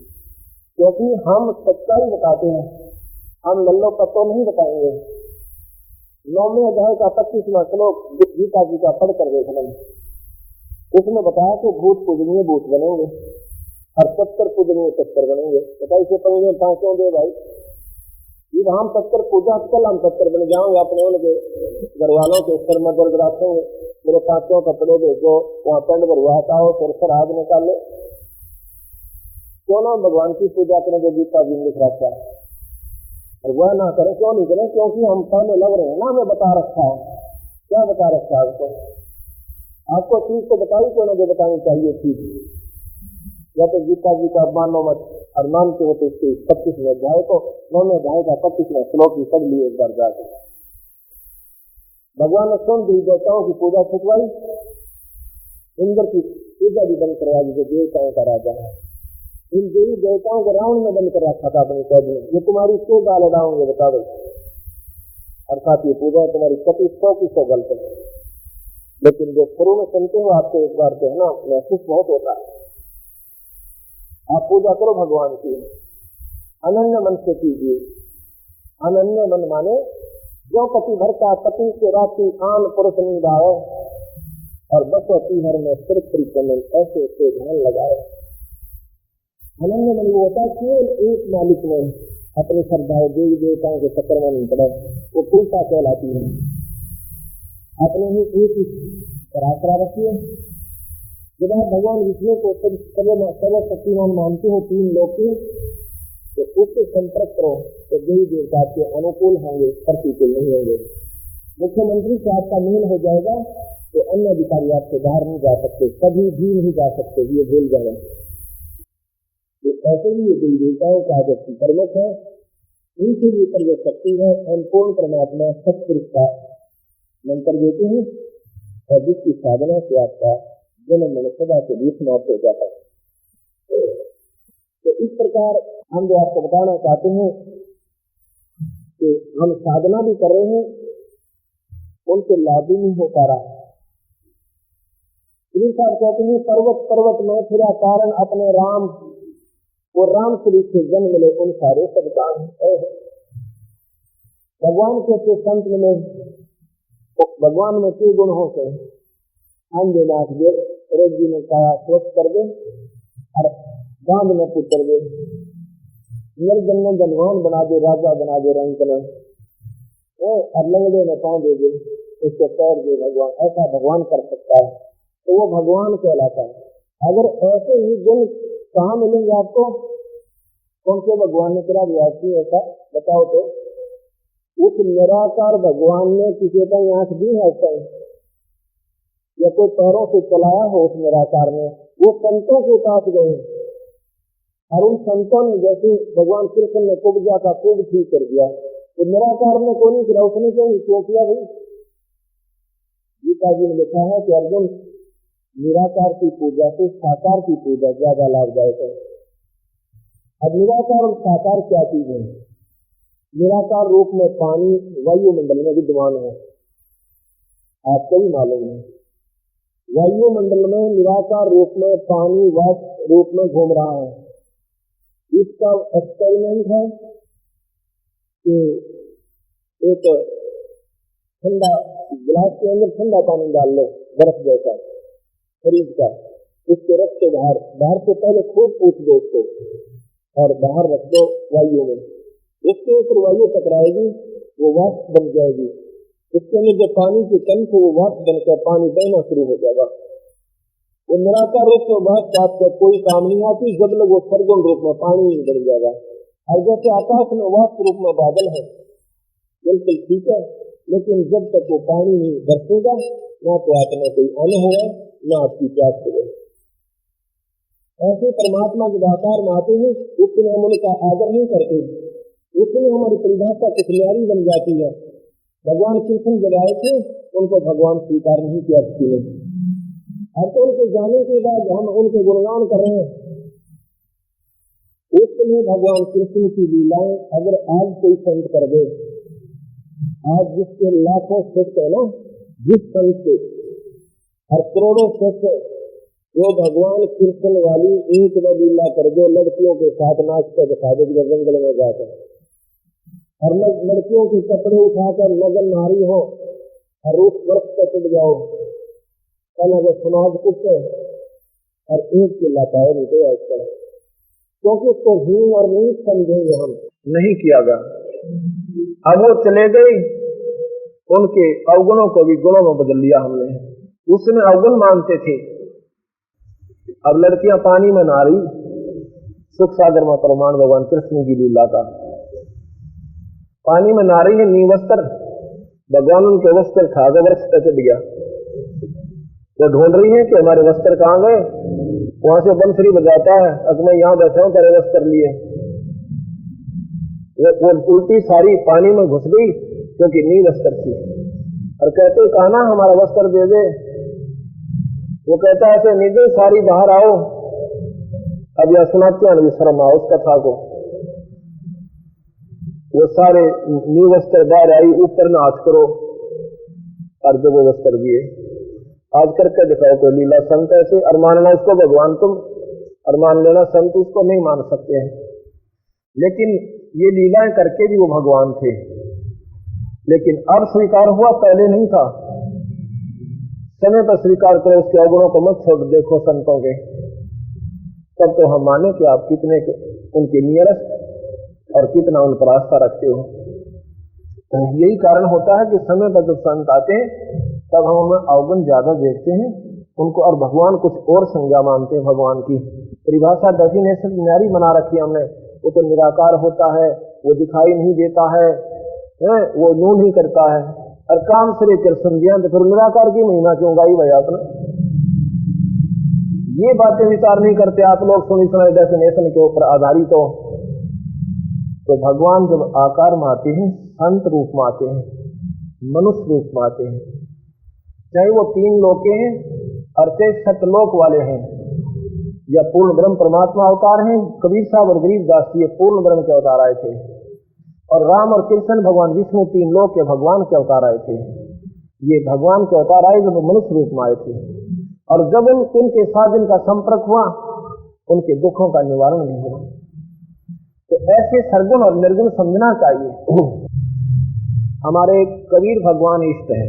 क्योंकि हम सच्चाई बताते हैं, हम लल्लो पत्तो नहीं बताएंगे। 9वें अध्याय का 25वां श्लोक गीता जी का पढ़कर देखना, उसमें बताया कि भूत पूजनीय भूत बनेंगे और सत्तर पूजनीय सत्तर बनेंगे। बताइए इसे पंगे पांचों दे भाई, ये हम सत्तर पूजा, कल हम सत्तर बन जाओगे, अपने उनके घर वालों के सिर में दर्द रखेंगे, मेरे पांचों कपड़े भेजो, वहां पेंड भरवाता हो, सिर से आग निकाल लो। क्यों ना भगवान की पूजा करें जो गीता जी लिख रखा है, और वह ना करें। क्यों नहीं करें? क्योंकि हम पहले लग रहे हैं ना, हमें बता रखा है। क्या बता रखा है आपको? आपको चीज तो बताई क्यों ना जो बतानी चाहिए चीज। या तो गीता जी का मानो मत, और मानते हो तो इसके 25वें अध्याय को, 9वें अध्याय का 25वां श्लोक ही पढ़ लिए एक बार जाकर। भगवान ने स्वयं देवी देवताओं की पूजा छुटवाई, इंद्र की पूजा भी बंद करवा दी, जो देवताओं का राजा है। इन देवी देवताओं को रावण में बंद कर रखा था अपनी कैद में। ये तुम्हारी क्यों गाल डाऊंगे बता दो। अर्थात ये पूजा तुम्हारी कति 100% गलत है। लेकिन जो शुरू में सुनते हो आपको एक बार तो है ना महसूस बहुत होता है। आप पूजा करो भगवान की, अनन्य मन से कीजिए। अनन्य मन माने जो पति भर का पति से राशि आन पुरुष नहीं भावे, और बसवती हर में सिर परिक्रमण ऐसे ऐसे ध्यान लगाए। अनन्य मन वो होता है केवल एक मालिक में अपनी श्रद्धाएं देवी देवताओं के चक्कर में नहीं पड़े, वो पुलता कहलाती है। अपने ही एक ही आसरा रखिए। जब आप भगवान विष्णु को सर्वशक्तिमान मानते हो, 3 लोग के, तो उससे संपर्क करो तो देवी देवता के अनुकूल होंगे, प्रतिकूल नहीं होंगे। मुख्यमंत्री से आपका मेल हो जाएगा तो अन्य अधिकारी आपसे बाहर नहीं जा सकते, कभी भी नहीं जा सकते, ये भूल जाए। तो ऐसे ही ये देवी देवताओं का जो प्रमुख है, इनसे भी ऊपर जो शक्ति है, संपूर्ण परमात्मा सत्पुरुष का मंत्र देते हैं, और जिसकी साधना से आपका जन्म मन सदा के लिए समाप्त हो जाता है। तो इस प्रकार हम जो आपको बताना चाहते हैं कि हम साधना भी कर रहे हैं, उनसे लाभ भी नहीं हो पा रहा। साहब कहते हैं पर्वत पर्वत में फिरा कारण अपने राम, वो राम श्री से जन्म मिले उन सारे सब काम। भगवान के संत मिले, तो भगवान में के गुण हो से अंजनाथ दे, रोजी में काया स्वच्छ कर दे, और गांध में पुत्र दे, निर्जन में धनवान बना दे, राजा बना दे, रंग में और लंगड़े में पाँव दे दे, उसके पैर दे भगवान। ऐसा भगवान कर सकता है, तो वो भगवान कहलाता है। अगर ऐसे ही गुण कहाँ मिलेंगे आपको? कौन से भगवान ने करा दिया ऐसा बताओ तो? उस निराकार भगवान ने किसी का आंख दी है ऐसा, या कोई पैरों से चलाया हो उस निराकार ने? वो संतों के पास गए, और उन संतों ने जैसे भगवान कृष्ण ने कुब्जा का कुब ठीक कर दिया, वो निराकार ने कोई नहीं किया, उसने क्यों किया भाई? गीता जी ने लिखा है कि अर्जुन, निराकार की पूजा से साकार की पूजा ज्यादा लाभदायक है। अब निराकार और साकार क्या चीज है? निराकार रूप में पानी वायुमंडल में विद्यमान है, आपको भी मालूम है। वायुमंडल में निराकार रूप में पानी वाष्प रूप में घूम रहा है। इसका एक्सपेरिमेंट है कि एक ठंडा गिलास के अंदर ठंडा पानी डाल लो, बर्फ जैसा खरीद का, उसके रख के बाहर से पहले खूब पूछ दो उसको, और बाहर रख दो वायु में, उसके ऊपर वायु टकराएगी, वो वाष्प बन जाएगी। इसके अंदर जो पानी के कण थे वो वाष्प बनकर पानी बहना शुरू हो जाएगा। वो निराकार रूप में वाष्प आपका कोई काम नहीं आती जब लोग वो सरगुण रूप में पानी बन जाएगा। और जैसे आकाश में वाष्प रूप में बादल है, बिल्कुल ठीक है, लेकिन जब तक वो पानी नहीं बरसेगा ना तो आप में कोई अन्न होगा ना आपकी प्यास होगी। ऐसे परमात्मा के आकार में आते हैं, उसमें हम उनका आदर नहीं करते, उसमें हमारी परिभाषा कुछ न्यारी बन जाती है। भगवान कृष्ण जब आए थे उनको भगवान स्वीकार नहीं किया किसी ने। अब तो उनके जाने के बाद हम उनके गुणगान कर रहे हैं। उसमें भगवान कृष्ण की लीलाएं अगर आज कोई संत कर दे, आज जिसके लाखों शिष्य है ना, जिस संत से और करोड़ों शिष्य, वो भगवान कृष्ण वाली एक लीला कर दो, लड़कियों के साथ नाचते दिखा दे जंगल में जाकर, और लड़कियों के कपड़े उठाकर नगन नारी हो और उस वर्ष पर चढ़ जाओ, कल अगर समाज कुछ है और एक के लाता है नहीं तो आजकल, क्योंकि उसको हीन और नीच समझेंगे हम, नहीं किया गया। अब वो चले गए, उनके अवगुणों को भी गुणों में बदल लिया हमने। उसमें अवगुण मानते थे, अब लड़कियां पानी में नहा रही, सुख सागर में प्रमाण भगवान कृष्ण की लीला का। पानी में नहा रही है नीवस्त्र, भगवान उनके वस्त्र था तो वृक्ष पर चढ़ गया। वो ढूंढ रही है कि हमारे वस्त्र कहाँ गए, वहां से बंसुरी बजाता है, अब मैं यहाँ बैठा हूँ तेरे वस्त्र लिए। वो उल्टी सारी पानी में घुस गई क्योंकि नील वस्त्र थी, और कहते कहा ना हमारा वस्त्र दे दे। वो कहता ऐसे नहीं दे, सारी बाहर आओ। अब यह सुनाते हैं शर्म आओ उस कथा को। वो सारे नील वस्त्र बाहर आई, ऊपर में हाथ करो, और जब वो वस्त्र दिए, आज करके दिखाओ कोई लीला संत ऐसे, और मानना उसको भगवान तुम, और मान लेना संत उसको नहीं मान सकते हैं। लेकिन ये लीलाएं करके भी वो भगवान थे, लेकिन अब स्वीकार हुआ, पहले नहीं था। समय पर स्वीकार करो, उसके अवगुणों को मत छोड़ देखो संतों के, तब तो हम माने कि आप कितने उनके नियरेस्ट और कितना उन पर आस्था रखते हो। तो यही कारण होता है कि समय पर जब संत आते हैं तब हम उनमें अवगुण ज्यादा देखते हैं उनको, और भगवान कुछ और संज्ञा मानते हैं। भगवान की परिभाषा डेफिनेशन न्यारी बना रखी है हमने। वो तो निराकार होता है, वो दिखाई नहीं देता है, वो यूं नहीं करता है, और काम से कृष्ण दिया, तो फिर निराकार की महिमा क्यों गाई भाई आपने? ये बातें विचार नहीं करते आप लोग, सुनी सुनाई डेफिनेशन के ऊपर आधारित हो। तो भगवान जब आकार में आते हैं, संत रूप में आते हैं, मनुष्य रूप में आते हैं, चाहे वो 3 लोक के हैं और चाहे सतलोक वाले हैं, या पूर्ण ब्रह्म परमात्मा अवतार हैं। कबीर साहब और गरीबदास ये पूर्ण ब्रह्म के अवतार आए थे, और राम और कृष्ण भगवान विष्णु 3 लोक के भगवान के अवतार आए थे। ये भगवान के अवतार आए जब मनुष्य रूप में आए थे, और जब उनके साथ इनका संपर्क हुआ, उनके दुखों का निवारण नहीं हुआ। तो ऐसे सरगुण और निर्गुण समझना चाहिए। हमारे कबीर भगवान इष्ट हैं।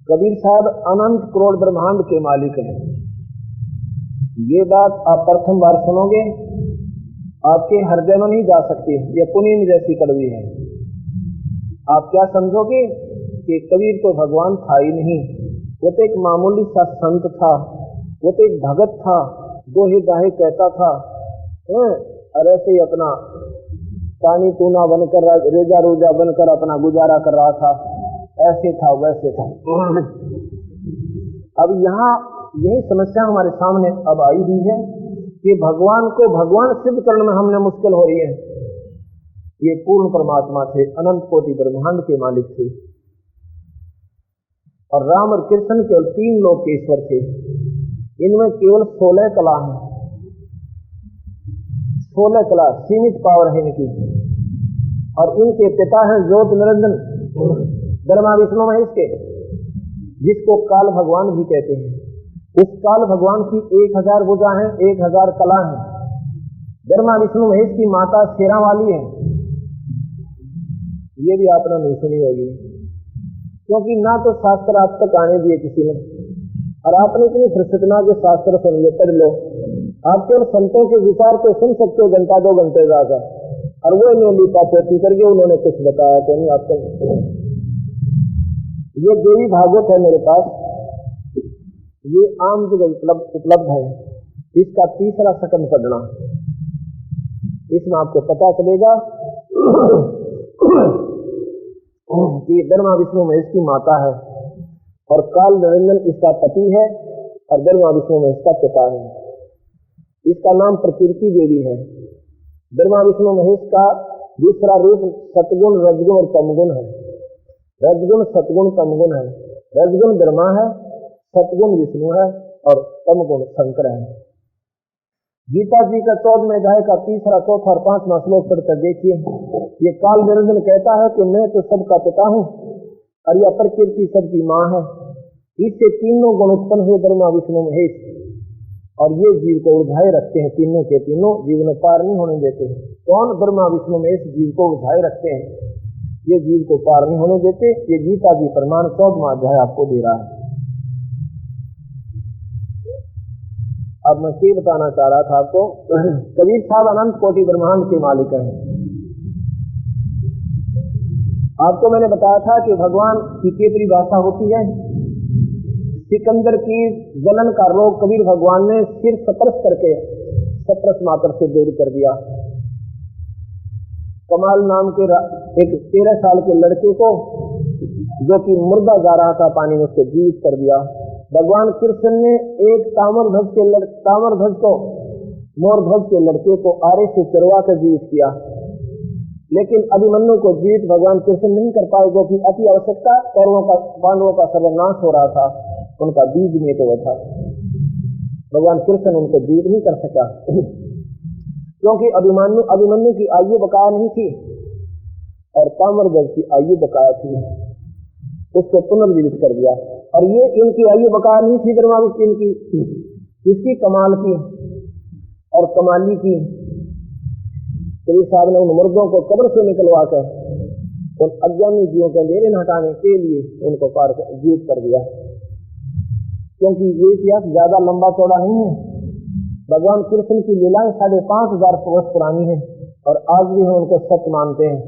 कबीर साहब अनंत करोड़ ब्रह्मांड के मालिक हैं। ये बात आप प्रथम बार सुनोगे, आपके हृदय में नहीं जा सकती, ये पुनीन जैसी कड़वी है। आप क्या समझोगे कि कबीर तो भगवान था ही नहीं, वो तो एक मामूली सा संत था, वो तो एक भगत था, दोहे दाहे कहता था, और ऐसे ही अपना पानी तूना बनकर, रेजा रोजा बनकर अपना गुजारा कर रहा था, ऐसे था वैसे था। अब यहाँ यही समस्या हमारे सामने अब आई हुई है कि भगवान को भगवान सिद्ध करने में हमने मुश्किल हो रही है। ये पूर्ण परमात्मा थे, अनंत कोटि ब्रह्मांड के मालिक थे, और राम और कृष्ण केवल 3 लोक के ईश्वर थे। इनमें केवल 16 कला है, 16 कला सीमित पावर है इनकी, और इनके पिता हैं ज्योत निरंजन ब्रह्मा विष्णु महेश के, जिसको काल भगवान भी कहते हैं। उस काल भगवान की 1000 भुजा है, 1000 कला है। ब्रह्मा विष्णु महेश की माता शेरा वाली है, ये भी आपने नहीं सुनी होगी, क्योंकि ना तो शास्त्र आप तक आने दिए किसी ने, और आपने इतनी फुर्सत ना के शास्त्र सुन लो, पढ़ लो। आप केवल संतों के विचार तो सुन सकते हो घंटा 2 घंटे जाकर, और वो इन्हें लीपा पोती करके उन्होंने कुछ बताया तो नहीं आपका। ये देवी भागवत है मेरे पास, ये आम जगह उपलब्ध है। इसका तीसरा सकंद पढ़ना, इसमें आपको पता चलेगा कि ब्रह्मा विष्णु महेश की माता है और काल निरंजन इसका पति है और ब्रह्मा विष्णु महेश का पिता है। इसका नाम प्रकृति देवी है। ब्रह्मा विष्णु महेश का दूसरा रूप सतगुण, रजगुण और तमगुण है। रजगुण, सतगुण, तमगुण है। रजगुण ब्रह्मा है, सतगुण विष्णु है और तमगुण शंकर है। गीता जी का 14वें अध्याय का 3रा, 4था और 5वां श्लोक पढ़कर देखिए। ये काल निरंजन कहता है कि मैं तो सबका पिता हूँ और यह प्रकृति सबकी माँ है। इससे तीनों गुण उत्पन्न हुए ब्रह्मा विष्णु महेश, और ये जीव को उलझाए रखते हैं। तीनों के तीनों जीव में पार नहीं होने देते हैं। कौन? ब्रह्मा विष्णु महेश जीव को उलझाए रखते हैं, ये जीव को पार नहीं होने देते। ये गीता जी प्रमाण 14वां अध्याय आपको दे रहा है। अब मैं क्या बताना चाह रहा था आपको, कबीर साहब अनंत कोटि ब्रह्मांड के मालिक हैं। आपको मैंने बताया था कि भगवान की क्या परिभाषा होती है। सिकंदर की जलन का रोग कबीर भगवान ने सिर स्पर्श करके सप्रस मात्र से दूर कर दिया। कमाल नाम के एक 13 साल के लड़के को, जो कि मुर्दा जा रहा था पानी में, उसको जीवित कर दिया। भगवान कृष्ण ने एक ताम्रध्वज को, मोरध्वज के लड़के को आरे से चरवा कर जीवित किया, लेकिन अभिमन्यु को जीवित भगवान कृष्ण नहीं कर पाए, जो कि अति आवश्यकता। पांडवों का सर्वनाश हो रहा था, उनका बीज में तो था। भगवान कृष्ण उनको जीवित नहीं कर सका क्योंकि अभिमन्यु की आयु बकाया नहीं थी और ताम्रध्वज की आयु बकाया थी। उसको पुनर्जीवित कर दिया। और ये इनकी आयु बकाया नहीं थी, ब्रह्मा विष्णु इनकी इसकी कमाल की और कमाली की। कबीर साहब ने उन मुर्दों को कब्र से निकलवा कर उन अज्ञानी जीवों के अंधेरे हटाने के लिए उनको पार जीवित कर दिया। क्योंकि ये इतिहास ज्यादा लंबा चौड़ा नहीं है। भगवान कृष्ण की लीलाएं 5,500 वर्ष पुरानी है और आज भी हम उनको सत्य मानते हैं।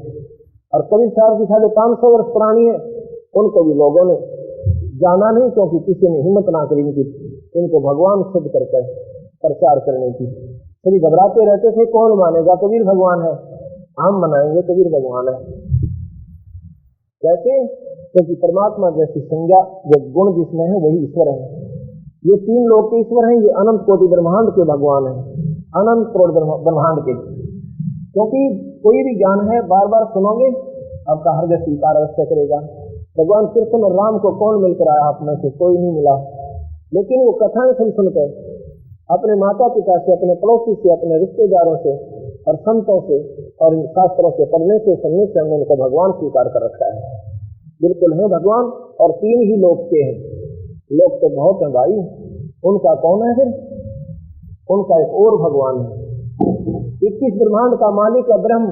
और कबीर साहब की 550 वर्ष पुरानी है, उनको भी लोगों ने जाना नहीं, क्योंकि किसी ने हिम्मत ना करी इनको भगवान सिद्ध करके प्रचार करने की। सभी घबराते रहते थे, कौन मानेगा, कबीर भगवान है, हम मनाएंगे कबीर भगवान है। कैसे? क्योंकि परमात्मा जैसी संज्ञा, जो गुण जिसमें है वही ईश्वर है। ये 3 लोग के ईश्वर हैं, ये अनंत कोटि ब्रह्मांड के भगवान है, अनंत करोड़ ब्रह्मांड के। क्योंकि कोई भी ज्ञान है, बार बार सुनोगे आपका हृदय स्वीकार अवश्य करेगा। भगवान कृष्ण और राम को कौन मिलकर आया आप में से? कोई नहीं मिला, लेकिन वो कथाएं सुनकर अपने माता पिता से, अपने पड़ोसी से, अपने रिश्तेदारों से और संतों से और इन शास्त्रों से पढ़ने से, सुनने से हमने उनको भगवान स्वीकार कर रखा है। बिल्कुल है भगवान, और 3 ही लोक के हैं। लोग तो बहुत है भाई, उनका कौन है फिर? उनका एक और भगवान है। 21 ब्रह्मांड का मालिक है ब्रह्म,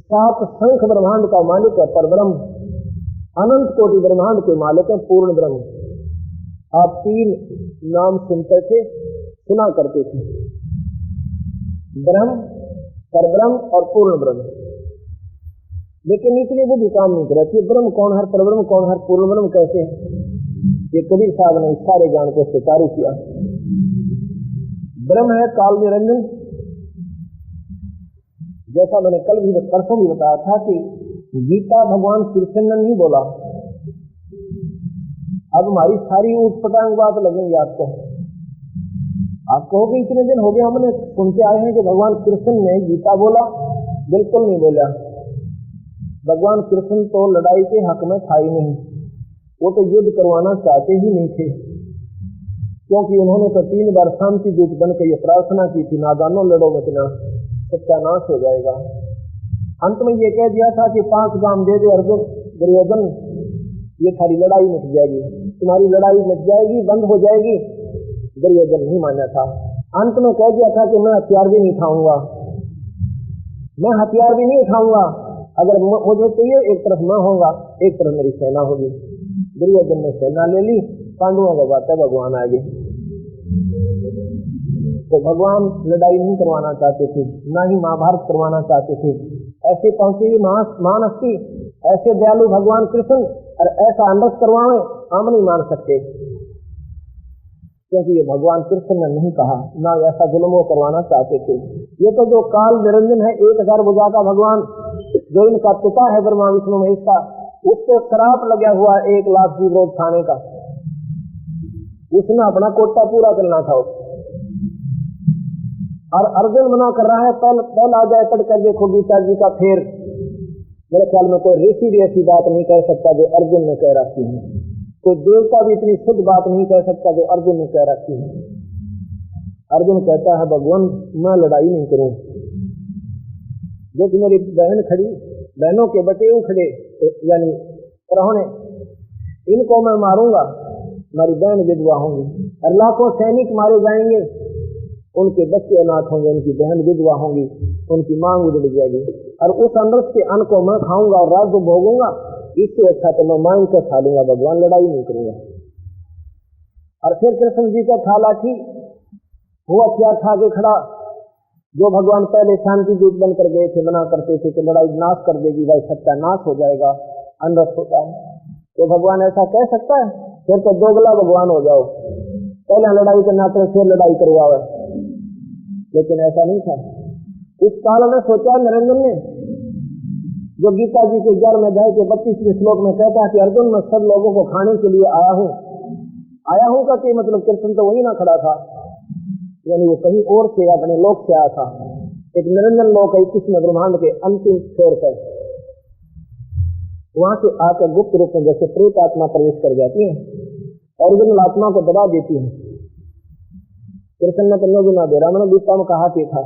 7 शंख ब्रह्मांड का मालिक है परब्रह्म, अनंत कोटि ब्रह्मांड के मालिक है पूर्ण ब्रह्म। आप 3 नाम सुनते थे, सुना करते थे, ब्रह्म, परब्रह्म और पूर्ण ब्रह्म। लेकिन इतनी बुद्धि काम नहीं कर रही थी, ब्रह्म कौन है, परब्रह्म कौन है, पूर्ण ब्रह्म कैसे है। ये कबीर साहब ने इस सारे ज्ञान को सुचारू किया। ब्रह्म है काल निरंजन, जैसा मैंने कल भी परसों भी बताया था कि गीता भगवान कृष्ण ने नहीं बोला। अब हमारी सारी ऊट पटांग बात लगेंगे आपको। आप कहोगे इतने दिन हो गए हमने सुनते आए हैं कि भगवान कृष्ण ने गीता बोला। बिल्कुल नहीं बोला। भगवान कृष्ण तो लड़ाई के हक में था ही नहीं, वो तो युद्ध करवाना चाहते ही नहीं थे, क्योंकि उन्होंने तो 3 बार शांति दूत बनकर ये प्रार्थना की थी, नादानो लड़ो मत ना, सत्यानाश हो जाएगा। अंत में ये कह दिया था कि 5 गाम दे दे अर्जुन दुर्योधन, ये थारी लड़ाई मिट जाएगी, तुम्हारी लड़ाई मिट जाएगी, बंद हो जाएगी। दुर्योधन नहीं माना था। अंत में कह दिया था कि मैं हथियार भी नहीं उठाऊंगा, मैं हथियार भी नहीं उठाऊंगा, अगर मुझे चाहिए एक तरफ मैं होऊंगा, एक तरफ मेरी सेना होगी। दुर्योधन ने सेना ले ली, पांडवों का बात है भगवान आगे। तो भगवान लड़ाई नहीं करवाना चाहते थे, ना ही महाभारत करवाना चाहते थे। ऐसे पहुंची हुई महान हस्ती, ऐसे दयालु भगवान कृष्ण और ऐसा अनर्थ करवावे हम नहीं मान सकते, क्योंकि ये भगवान कृष्ण ने नहीं कहा, ना ऐसा जुल्म वो करवाना चाहते थे। ये तो जो काल निरंजन है 1000 भुजा का भगवान, जो इनका पिता है ब्रह्मा विष्णु महेश का, उसको श्राप लगा हुआ 1 लाख जीव रोज खाने का। उसने अपना कोटा पूरा करना था और अर्जुन मना कर रहा है। पहले आ जाए पढ़ कर देखो गीता जी का। फिर मेरे ख्याल में कोई ऋषि भी ऐसी बात नहीं कह सकता जो अर्जुन ने कह रखी है, कोई देवता भी इतनी शुद्ध बात नहीं कह सकता जो अर्जुन ने कह रखी है। अर्जुन कहता है भगवान मैं लड़ाई नहीं करूं, देख मेरी बहन खड़ी, बहनों के बटे खड़े यानी प्राहुणे, इनको मैं मारूंगा, हमारी बहन विधवा होंगी और लाखों सैनिक मारे जाएंगे, उनके बच्चे अनाथ होंगे, उनकी बहन विधवा होंगी, उनकी मांग उजड़ जाएगी और उस अमृत के अन्न को मैं खाऊंगा और राज्य भोगूंगा, इससे अच्छा तो मैं मांग कर खा लूंगा, भगवान लड़ाई नहीं करूंगा। और फिर कृष्ण जी का था लाठी, वो हथियार खा के खड़ा, जो भगवान पहले शांति दूत बनकर गए थे, मना करते थे कि लड़ाई नाश कर देगी, भाई सत्यानाश हो जाएगा, अनर्थ होता है। तो भगवान ऐसा कह सकता है? फिर तो दोगला भगवान हो जाओ, पहले लड़ाई करना तो फिर लड़ाई करवाओ। लेकिन ऐसा नहीं था। इस काल में सोचा निरंजन ने, जो गीता जी के 11वें अध्याय के 32वें श्लोक में कहता है कि अर्जुन मैं सब लोगों को खाने के लिए आया हूं का कि मतलब कृष्ण तो वही ना खड़ा था, यानी वो कहीं और से अपने लोक से आया था। एक निरंजन लोक है 21वें ब्रह्मांड के अंतिम छोर पर, वहां से आकर गुप्त रूप में जैसे प्रेत आत्मा प्रवेश कर जाती है, ओरिजिनल आत्मा को दबा देती है। कृष्ण ने तो गुना दे रहा, मैंने गीता में कहा कि था,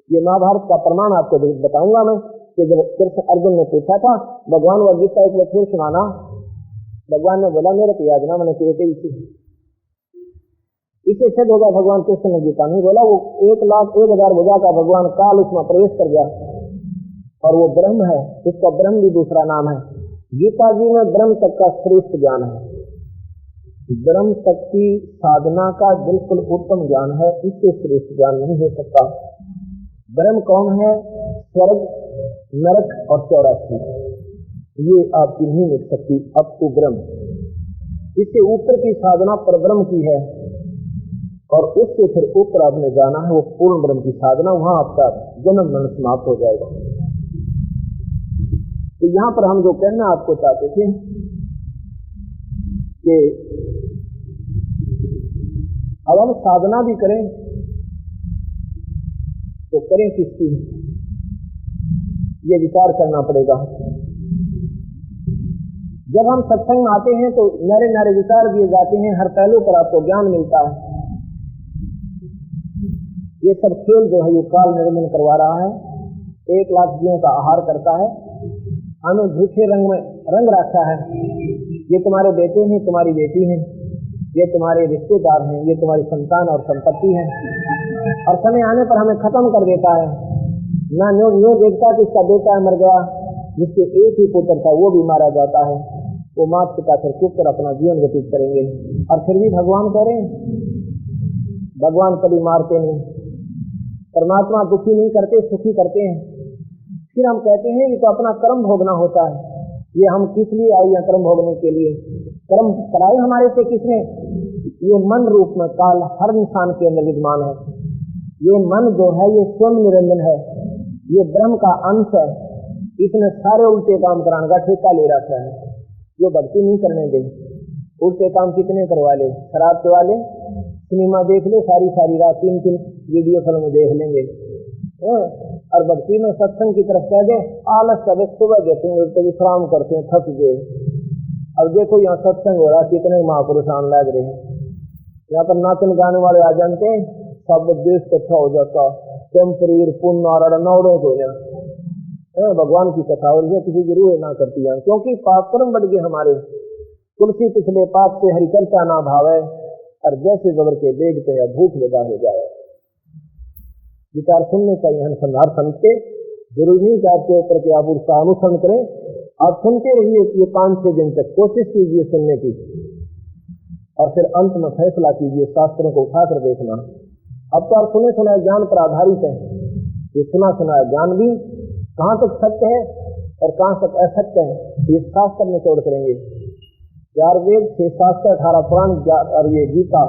ये महाभारत का प्रमाण आपको बताऊंगा मैं कि जब कृष्ण अर्जुन ने पूछा था भगवान वह गीता एक बार फिर सुनाना, भगवान ने बोला मेरे को याद ना, मैंने कही थी इसे सिद्ध होगा। भगवान कृष्ण ने गीता नहीं बोला, वो 1,01,000 भुजा का भगवान काल उसमें प्रवेश कर गया और वो ब्रह्म है, उसका ब्रह्म भी दूसरा नाम है। गीता जी में ब्रह्म तक का श्रेष्ठ ज्ञान है, ब्रह्म तक की साधना का बिल्कुल उत्तम ज्ञान है, इससे श्रेष्ठ ज्ञान नहीं हो सकता। ब्रह्म कौन है? स्वर्ग, नरक और 84, ये आपकी नहीं मिल सकती अब तो ब्रह्म। इससे ऊपर की साधना पर ब्रह्म की है और उससे फिर ऊपर आपने जाना है वो पूर्ण ब्रह्म की साधना, वहां आपका जन्म मरण समाप्त हो जाएगा। तो यहां पर हम जो कहना आपको चाहते थे कि अब हम साधना भी करें तो करें किसकी, ये विचार करना पड़ेगा। जब हम सत्संग में आते हैं तो नरे नरे विचार दिए जाते हैं, हर पहलू पर आपको ज्ञान मिलता है। ये सब खेल जो है ये काल निरंजन करवा रहा है, 1 लाख जीवों का आहार करता है, हमें झूठे रंग में रंग रखा है। ये तुम्हारे बेटे हैं, तुम्हारी बेटी हैं, ये तुम्हारे रिश्तेदार हैं, ये तुम्हारी संतान और संपत्ति है, और समय आने पर हमें खत्म कर देता है। ना न्यू देखता कि इसका बेटा मर गया, जिसके एक ही पुत्र था वो भी मारा जाता है, वो माता पिता फिर चुप कर अपना जीवन व्यतीत करेंगे। और फिर भी भगवान कह रहे हैं, भगवान कभी मारते नहीं, परमात्मा दुखी नहीं करते, सुखी करते हैं। फिर हम कहते हैं ये तो अपना कर्म भोगना होता है, ये हम किस लिए आए हैं कर्म भोगने के लिए? कर्म कराए हमारे से किसने? ये मन रूप में काल हर इंसान के अंदर विद्यमान है। ये मन जो है ये स्वयं निरंजन है, ये ब्रह्म का अंश है, इसने सारे उल्टे काम कराने का ठेका ले रखा है। जो भक्ति नहीं करने दे, उल्टे काम कितने करवा ले, शराब पिवा ले, सिनेमा देख ले, सारी रात 3 वीडियो फिल्म देख लेंगे, और भक्ति में सत्संग की तरफ कह दे आलस सब सुबह देखेंगे तो विश्राम करते हैं, थक गए। अब देखो यहाँ सत्संग हो रहा, कितने महापुरुष आने लग रहे हैं, यहाँ पर नाचन गाने वाले आ जाते हैं, सब देश कथा हो जाता, चंपरीर पुण्य नारायण नौड़ों को यहाँ भगवान की कथा हो रही है, किसी की रूह ना करती है, क्योंकि पाप कर्म बढ़ गए हमारे। तुलसी पिछले पाप से हरिचर्चा ना भावे, और जैसे जबर के देखते या भूख लगा हो जाए। विचार सुनने चाहिए अनुसंधान संत के, जरूरी नहीं कि आपके ऊपर के आप उसका अनुसरण करें, आप सुनते रहिए। ये 5-6 दिन तक कोशिश कीजिए सुनने की, और फिर अंत में फैसला कीजिए, शास्त्रों को उठाकर देखना। अब तो आप सुने सुनाए ज्ञान पर आधारित है। ये सुना सुनाया ज्ञान भी कहाँ तक सत्य है और कहाँ तक असत्य है, ये शास्त्र निचोड़ करेंगे। 4 वेद, 6 शास्त्र, 18 पुराण और ये गीता,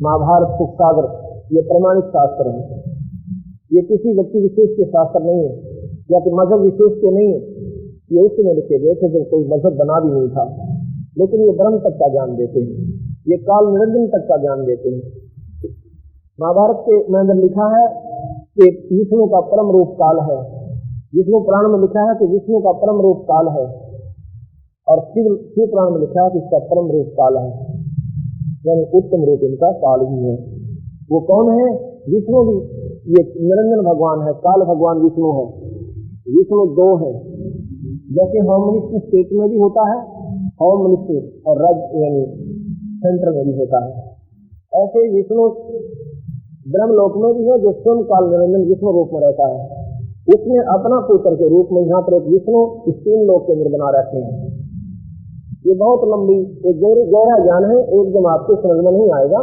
महाभारत, सुख सागर, ये प्रमाणित शास्त्र है। ये किसी व्यक्ति विशेष के शास्त्र नहीं है या कि मजहब विशेष के नहीं है। ये उस समय लिखे गए थे जब कोई मजहब बना भी नहीं था, लेकिन ये ब्रह्म तक का ज्ञान देते हैं, ये काल निरंजन तक का ज्ञान देते हैं। महाभारत के अंदर लिखा है कि विष्णु का परम रूप काल है। विष्णु पुराण में लिखा है कि विष्णु का परम रूप काल है, और शिव पुराण में लिखा है कि इसका परम रूप काल है, यानी उत्तम रूप इनका काल ही है। वो कौन है? विष्णु भी ये निरंजन भगवान है, काल भगवान विष्णु है। विष्णु 2 है, जैसे होम मिनिस्टर स्टेट में भी होता है, होम मिनिस्टर और राज्य यानी सेंटर में भी होता है। ऐसे विष्णु ब्रह्मलोक में भी है, जो स्वयं काल निरंजन विष्णु रूप में रहता है। उसने अपना पुत्र के रूप में यहाँ पर एक विष्णु इस 3 लोक केंद्र बना रखे हैं। ये बहुत लंबी एक गहरा ज्ञान है, एकदम आपके समझ में नहीं आएगा,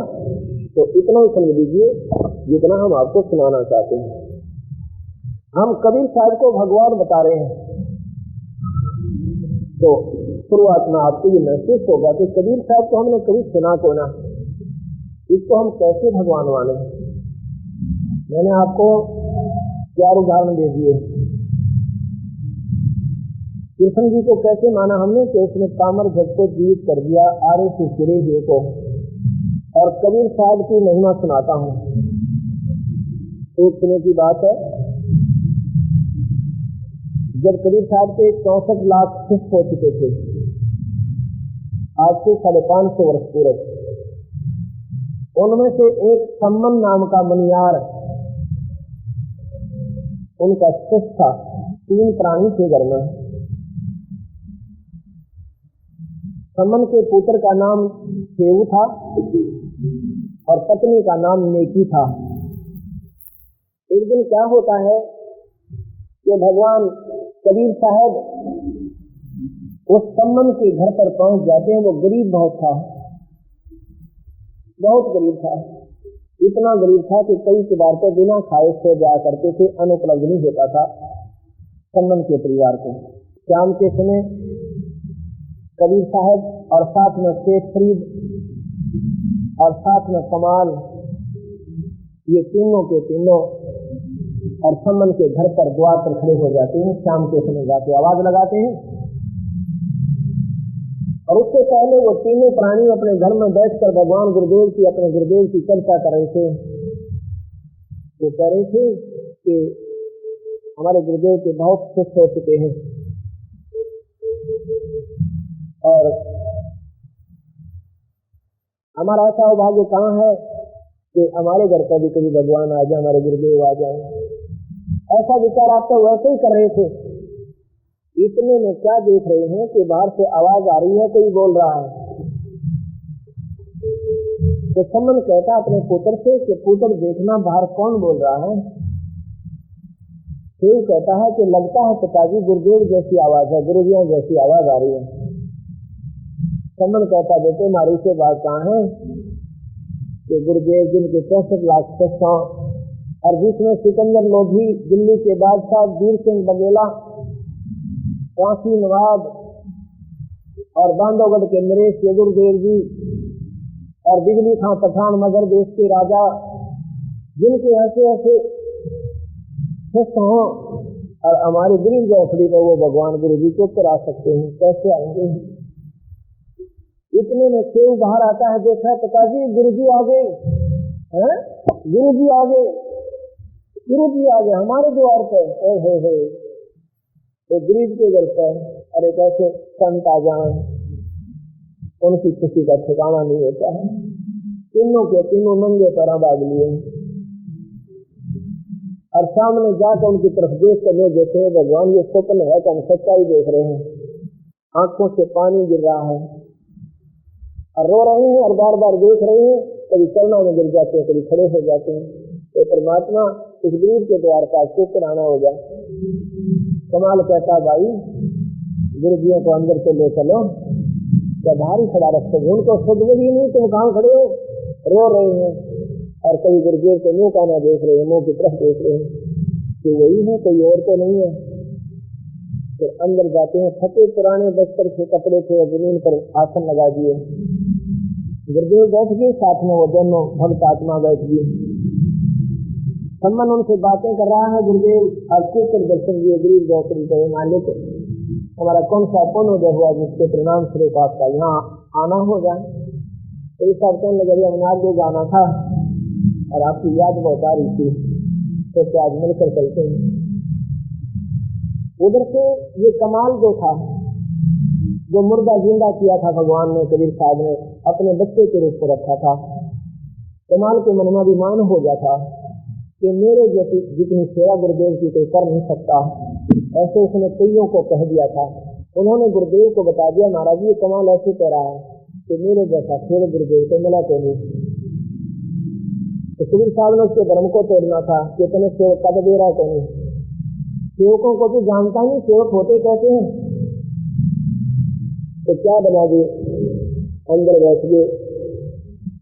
तो इतना ही समझ लीजिए जितना हम आपको सुनाना चाहते हैं। हम कबीर साहब को भगवान बता रहे हैं, तो शुरुआत में आपको ये महसूस होगा कि कबीर साहब को हमने कभी सुना को ना, इसको हम कैसे भगवान माने। मैंने आपको 4 उदाहरण दे दिए। कृष्ण जी को कैसे माना हमने कि उसने कामर जग को जीवित कर दिया, आरे से गिरे हुए को। और कबीर साहब की महिमा सुनाता हूँ। एक समय की बात है, जब कबीर साहब के 64 लाख शिष्य हो चुके थे, आज से 550 वर्ष पूर्व, उनमें से एक सम्मन नाम का मनियार उनका शिष्य था। 3 प्राणी थे घर में। सम्मन के पुत्र का नाम सेऊ था और पत्नी का नाम नेकी था। एक दिन क्या होता है कि भगवान कबीर साहब उस सम्मन के घर पर पहुंच जाते हैं। वो गरीब बहुत था, बहुत गरीब था, इतना गरीब था कि कई बार तो बिना खाए सो जाया करते थे, अनुपलब्ध नहीं होता था सम्मन के परिवार को। शाम के समय कबीर साहब और साथ में शेख फरीद और साथ में कमाल, ये तीनों के तीनों और सम्मन के घर पर द्वार पर खड़े हो जाते हैं। शाम के समय जाके आवाज लगाते हैं, और उससे पहले वो तीनों प्राणी अपने घर में बैठकर भगवान गुरुदेव की, अपने गुरुदेव की चर्चा कर रहे थे। वो कह रहे थे कि हमारे गुरुदेव के बहुत शिष्य हो चुके हैं, और हमारा ऐसा सौभाग्य कहाँ है कि हमारे घर पर भी कभी भगवान आ जाए, हमारे गुरुदेव आ जाए। ऐसा विचार आप तो वैसे ही कर रहे थे। इतने में क्या देख रहे हैं कि बाहर से आवाज आ रही है, कोई बोल रहा है। तो सम्मन कहता अपने पुत्र से कि पुत्र देखना बाहर कौन बोल रहा है। शिव कहता है कि लगता है पिताजी गुरुदेव जैसी आवाज है, गुरुजियों जैसी आवाज आ रही है। सम्मन कहता बेटे मारी से बात कहाँ है कि गुरुदेव जिनके 64 लाख शिष्य और जिसमें सिकंदर लोधी, दिल्ली के बादशाह वीर सिंह बघेला, काशी नवाब और बांधवगढ़ के नरेश गुरुदेव जी और बिजली खां पठान मगर देश के राजा, जिनके ऐसे ऐसे शिष्य हों और हमारी गरीब झोपड़ी पर वो भगवान गुरु जी को करा सकते हैं, कैसे आएंगे। इतने में सेव बाहर आता है, देखा पिताजी गुरु जी आ गए हैं, गुरु जी आ गए, गुरु जी आ गए हमारे द्वार पे। हो तो गरीब के घर पर अरे कैसे संत आ जाए, उनकी खुशी का ठिकाना नहीं होता है। तीनों के तीनों नंगे पैरों भाग लिए और सामने जाकर उनकी तरफ देख कर जो देखे भगवान ये स्वप्न है कि हम सच्चाई देख रहे हैं। आंखों से पानी गिर रहा है और रो रहे हैं और बार बार देख रहे हैं, कभी चरणों में गिर जाते हैं, कभी खड़े हो जाते हैं। तो परमात्मा इस गरीब के द्वार का शुक्र आना होगा। कमाल कहता भाई गुरुजियों को अंदर से ले चलो, क्या बाहर ही खड़ा रखते, उनको खुद भी नहीं, तुम कहाँ खड़े हो, रो रहे हैं और कभी गुरुदेव के मुंह का ना देख रहे हैं, मुंह की तरफ देख रहे हैं कि वही है, कोई और तो नहीं है। फिर अंदर जाते हैं, फटे पुराने बस्तर से कपड़े थे और जमीन पर आसन लगा दिए। गुरुदेव बैठ गए, साथ में वो दोनों भक्त आत्मा बैठ गई। सम्मन उनसे बातें कर रहा है। गुरुदेव आपके पर दर्शन दिए, गरीब गौत्री कहे मालिक हमारा कौन सा पुण्योदय हुआ जिसके परिणाम स्वरूप आपका यहाँ आना हो जाए। तो इस साहब कहने लगे अभी हमने आगे जाना था और आपकी याद बहुत आ रही थी, तो क्या आज मिलकर चलते हैं। उधर से ये कमाल जो था, जो मुर्दा जिंदा किया था भगवान ने, कबीर साहब ने अपने बच्चे के रूप में रखा था। कमाल के मन में अभिमान हो गया था कि मेरे जैसी जितनी सेवा गुरुदेव की कोई कर नहीं सकता। ऐसे उसने कईयों को कह दिया था। उन्होंने गुरुदेव को बता दिया महाराज ये कमाल ऐसे कह रहा है कि मेरे जैसा सेवक गुरुदेव को मिला तो नहीं। तो कबीर साहब ने उसके धर्म को तोड़ना था कि इतने सेवक कद दे रहा है कौन। सेवकों को तो जानता नहीं, सेवक होते कहते हैं। तो क्या बना दिए, अंदर बैठ गए।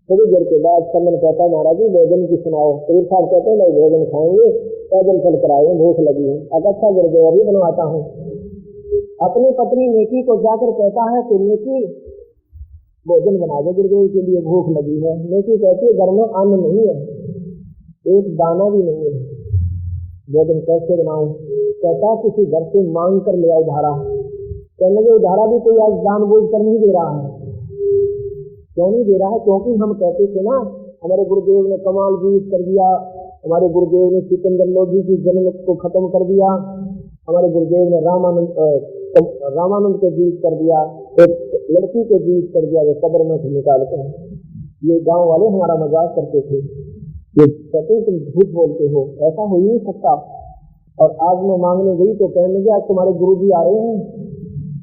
थोड़ी देर के बाद सम्मन कहता है महाराज जी भोजन की सुनाओ। कबीर साहब कहते हैं नहीं भोजन खाएंगे, पैदल चल कर आए, भूख लगी है। अच्छा गुरुदेव अभी बनवाता हूँ। अपनी पत्नी नेकी को जाकर कहता है कि नेकी भोजन बना दो, गुरुदेव के लिए भूख लगी है। नेकी कहती है घर में अन्न नहीं है, एक दाना भी नहीं है, भोजन कैसे बनाऊं। कहता किसी घर से मांग कर ले आओ उधारा। कहने लगे उधारा भी कोई आज जानबूझ कर नहीं दे रहा है। क्यों नहीं दे रहा है? क्योंकि हम कहते थे ना हमारे गुरुदेव ने कमाल जीवित कर दिया, हमारे गुरुदेव ने सिकंदर लोधी की जन्म को खत्म कर दिया, हमारे गुरुदेव ने रामानंद को जीवित कर दिया, एक लड़की को जीवित कर दिया जो कब्र में से निकालते हैं। ये गांव वाले हमारा मजाक करते थे, ये कहते तुम झूठ बोलते हो, ऐसा हो ही नहीं सकता। और आज मैं मांगने गई तो कहने लगे आज तुम्हारे गुरुजी आ रहे हैं,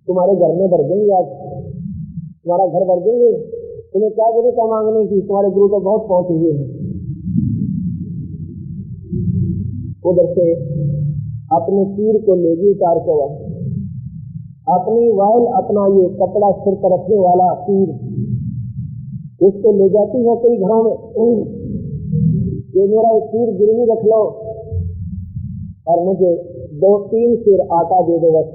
तुम्हारे घर में भर देंगे, आज तुम्हारा घर भर देंगे, तुम्हें क्या जरूरत है मांगने की, तुम्हारे गुरु तो बहुत पहुंचे हुए हैं। उधर से अपने तीर को लेगी उतार के वह अपनी वायल, अपना ये कपड़ा सिर पर रखने वाला तीर उसको ले जाती है कई घरों में। ये मेरा एक तीर गिरवी रख लो और मुझे 2-3 सेर आटा दे दो, बस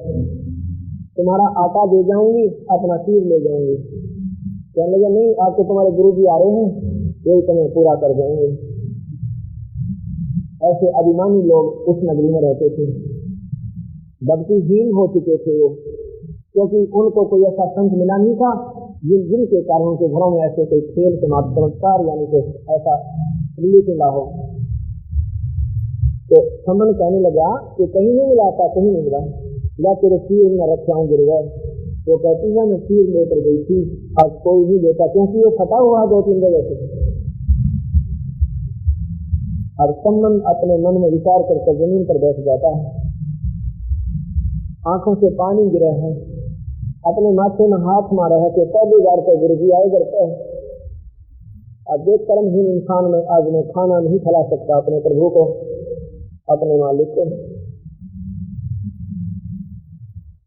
तुम्हारा आटा दे जाऊंगी, अपना तीर ले जाऊंगी। कहने लगे नहीं आपको तुम्हारे गुरुजी आ रहे हैं, यही तुम्हें पूरा कर देंगे। ऐसे अभिमानी लोग उस नगरी में रहते थे, भक्तिहीन हो चुके थे वो, क्योंकि उनको कोई ऐसा संत मिला नहीं था जिनके कारण उनके घरों में ऐसे कोई खेल के चमत्कार यानी कि ऐसा रिलेशन हो। तो सम्मन कहने लगा कि कहीं नहीं मिला था, कहीं नहीं मिला, या तेरे तीर में रखा हूँ गिर गए। वो कहती है मैं तीर लेकर गई थी, आज कोई नहीं देता क्योंकि ये फटा हुआ 2-3 जगह से। अब सम्मन अपने मन में विचार करके जमीन पर बैठ जाता है, आंखों से पानी गिरे हैं, अपने माथे में हाथ मारा है कि पहली बार तो गुरुजी आए करते हैं। अब देख कर्महीन इंसान में आज मैं खाना नहीं खिला सकता अपने प्रभु को, अपने मालिक को।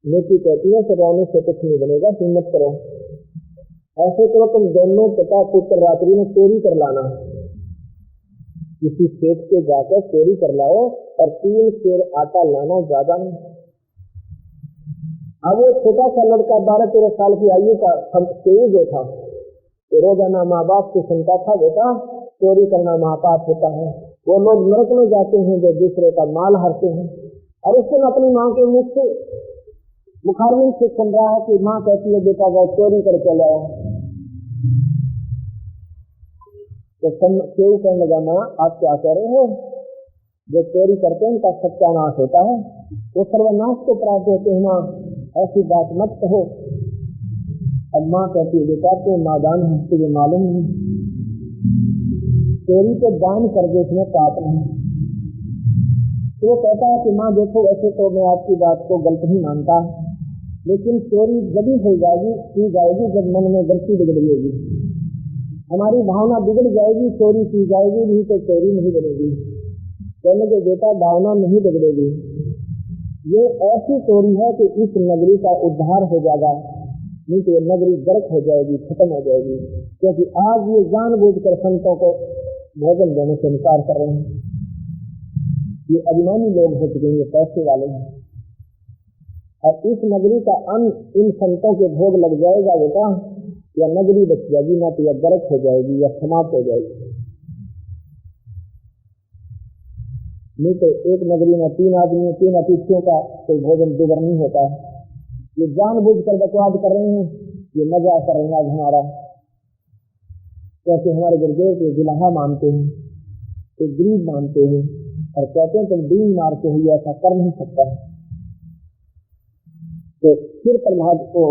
नेकी कहती है रोने से कुछ नहीं बनेगा, हिम्मत करो, ऐसे करो तुम दोनों पिता पुत्र रात्रि में चोरी कर लाना, किसी खेत के जाकर चोरी कर लाओ और 3 सेर आटा लाना, ज्यादा नहीं। अब वो छोटा सा लड़का 12-13 साल की आयु का जो था, तो रोजाना माँ बाप से सुनता था बेटा चोरी करना महापाप होता है। वो लोग नरक में जाते हैं जो दूसरे का माल हरते हैं। और उस दिन अपनी माँ के मुख से मुखारबिन से सुन रहा है कि माँ कहती है बेटा वो चोरी करके लाया। तो केहू कहने लगा माँ आप क्या कह रहे हो, जो चोरी करते हैं उनका सत्यानाश होता है, वो सर्वनाश को प्राप्त होते हैं, माँ ऐसी बात मत कहो। अब माँ कहती है बेटा तो नादान है, तुझे मालूम नहीं, चोरी को दान कर दे इसमें पाप नहीं। तो वो कहता है कि माँ देखो वैसे तो मैं आपकी बात को गलत नहीं मानता, लेकिन चोरी जब हो जाएगी की जाएगी जब मन में गलती बिगड़ेगी, हमारी भावना बिगड़ जाएगी, चोरी की जाएगी, नहीं तो चोरी नहीं बनेगी। कहने के बेटा भावना नहीं बिगड़ेगी, ये ऐसी चोरी है कि इस नगरी का उद्धार हो जाएगा, नहीं तो ये नगरी गर्क हो जाएगी, खत्म हो जाएगी। क्योंकि आज ये जानबूझकर संतों को भोजन देने से इनकार कर रहे हैं। ये अभिमानी लोग हो चुके हैं, ये पैसे वाले हैं। और इस नगरी का अन्न इन संतों के भोग लग जाएगा बेटा, या नगरी बच जाएगी, ना तो या गर्क हो जाएगी या समाप्त हो जाएगी। नहीं तो एक नगरी में 3 आदमी 3 अतिथियों का कोई भोजन दुबर नहीं होता है। ये जानबूझकर बकवाद कर रहे हैं, ये मजा कर रहे हैं आज हमारा, क्योंकि हमारे गुरुदेव के गिलाहा मानते हैं, एक गरीब मानते हैं और कहते हैं तुम डीन मारते हुए ऐसा कर नहीं सकता। तो फिर प्रहलाद को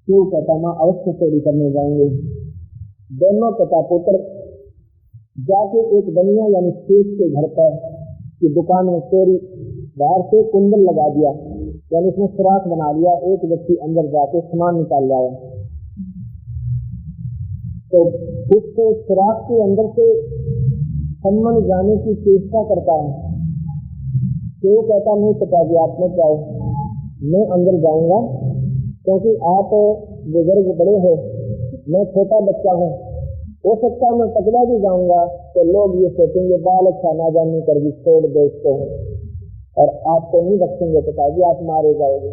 क्यों कहता मां अवश्य चोरी करने जाएंगे। दोनों पिता पुत्र जाके एक बनिया यानी सेठ के घर पर की दुकान में चोरी, बाहर से कुंडल लगा दिया, यानी उसमें सुराख बना लिया, एक व्यक्ति अंदर जाके सामान निकाल लाया। तो उससे सुराख के अंदर से सम्मन जाने की चेष्टा करता है। तो वो कहता नहीं पिताजी आप मत जाओ, मैं अंदर जाऊंगा, क्योंकि आप बुजुर्ग बड़े हो, मैं छोटा बच्चा हूँ, हो सकता मैं पकड़ा भी जाऊंगा तो लोग ये सोचेंगे बालक अच्छा ना जानने कर भी छोड़ दो इसको, और आपको नहीं रखेंगे पिताजी, आप मारे जाओगे।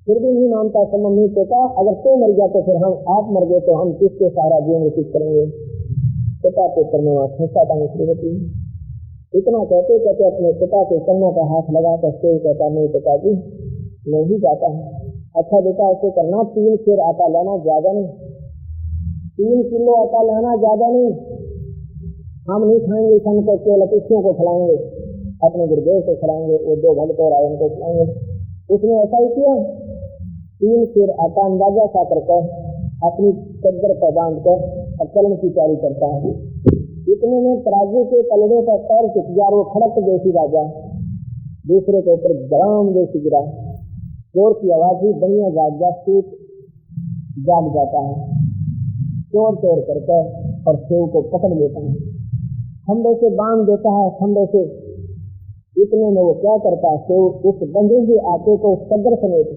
फिर भी नहीं मानता, समझ नहीं कहता अगर तो मर गया तो फिर हम, आप मर गए तो हम किसके सहारा जीवन व्यतीत करेंगे। पिता पुत्र में वहां खींचा था श्रीमती। इतना कहते कहते अपने पिता के कन्या का हाथ लगाकर से कहता नहीं पिताजी मैं ही जाता हूँ। अच्छा बेटा ऐसे करना, 3 सेर आटा लाना, ज्यादा नहीं, 3 किलो आटा लाना, ज्यादा नहीं, हम नहीं खाएंगे सन को, केवल अतिथियों को खिलाएंगे, अपने गुरुदेव को खिलाएंगे, वो 2 भक्त और आए उनको खिलाएंगे। उसने ऐसा ही किया, 3 सेर आटा अंदाजा सा करके अपनी चद्दर पर बांध कर और कलम की तैयारी करता है। इतने में तराजू के पलड़े पर पैर टिक गया, वो खड़क जैसी राजा दूसरे के ऊपर ग्राम जैसी गिरा, चोर की आवाज हुई, बनिया जाग जा, सूट जाग जाता है, चोर चोर करके और सेव को पकड़ लेता है, खंबे से बांध देता है, खंबे से। इतने में वो क्या करता है, सेव उस बंधे हुए आटे को सदर समेत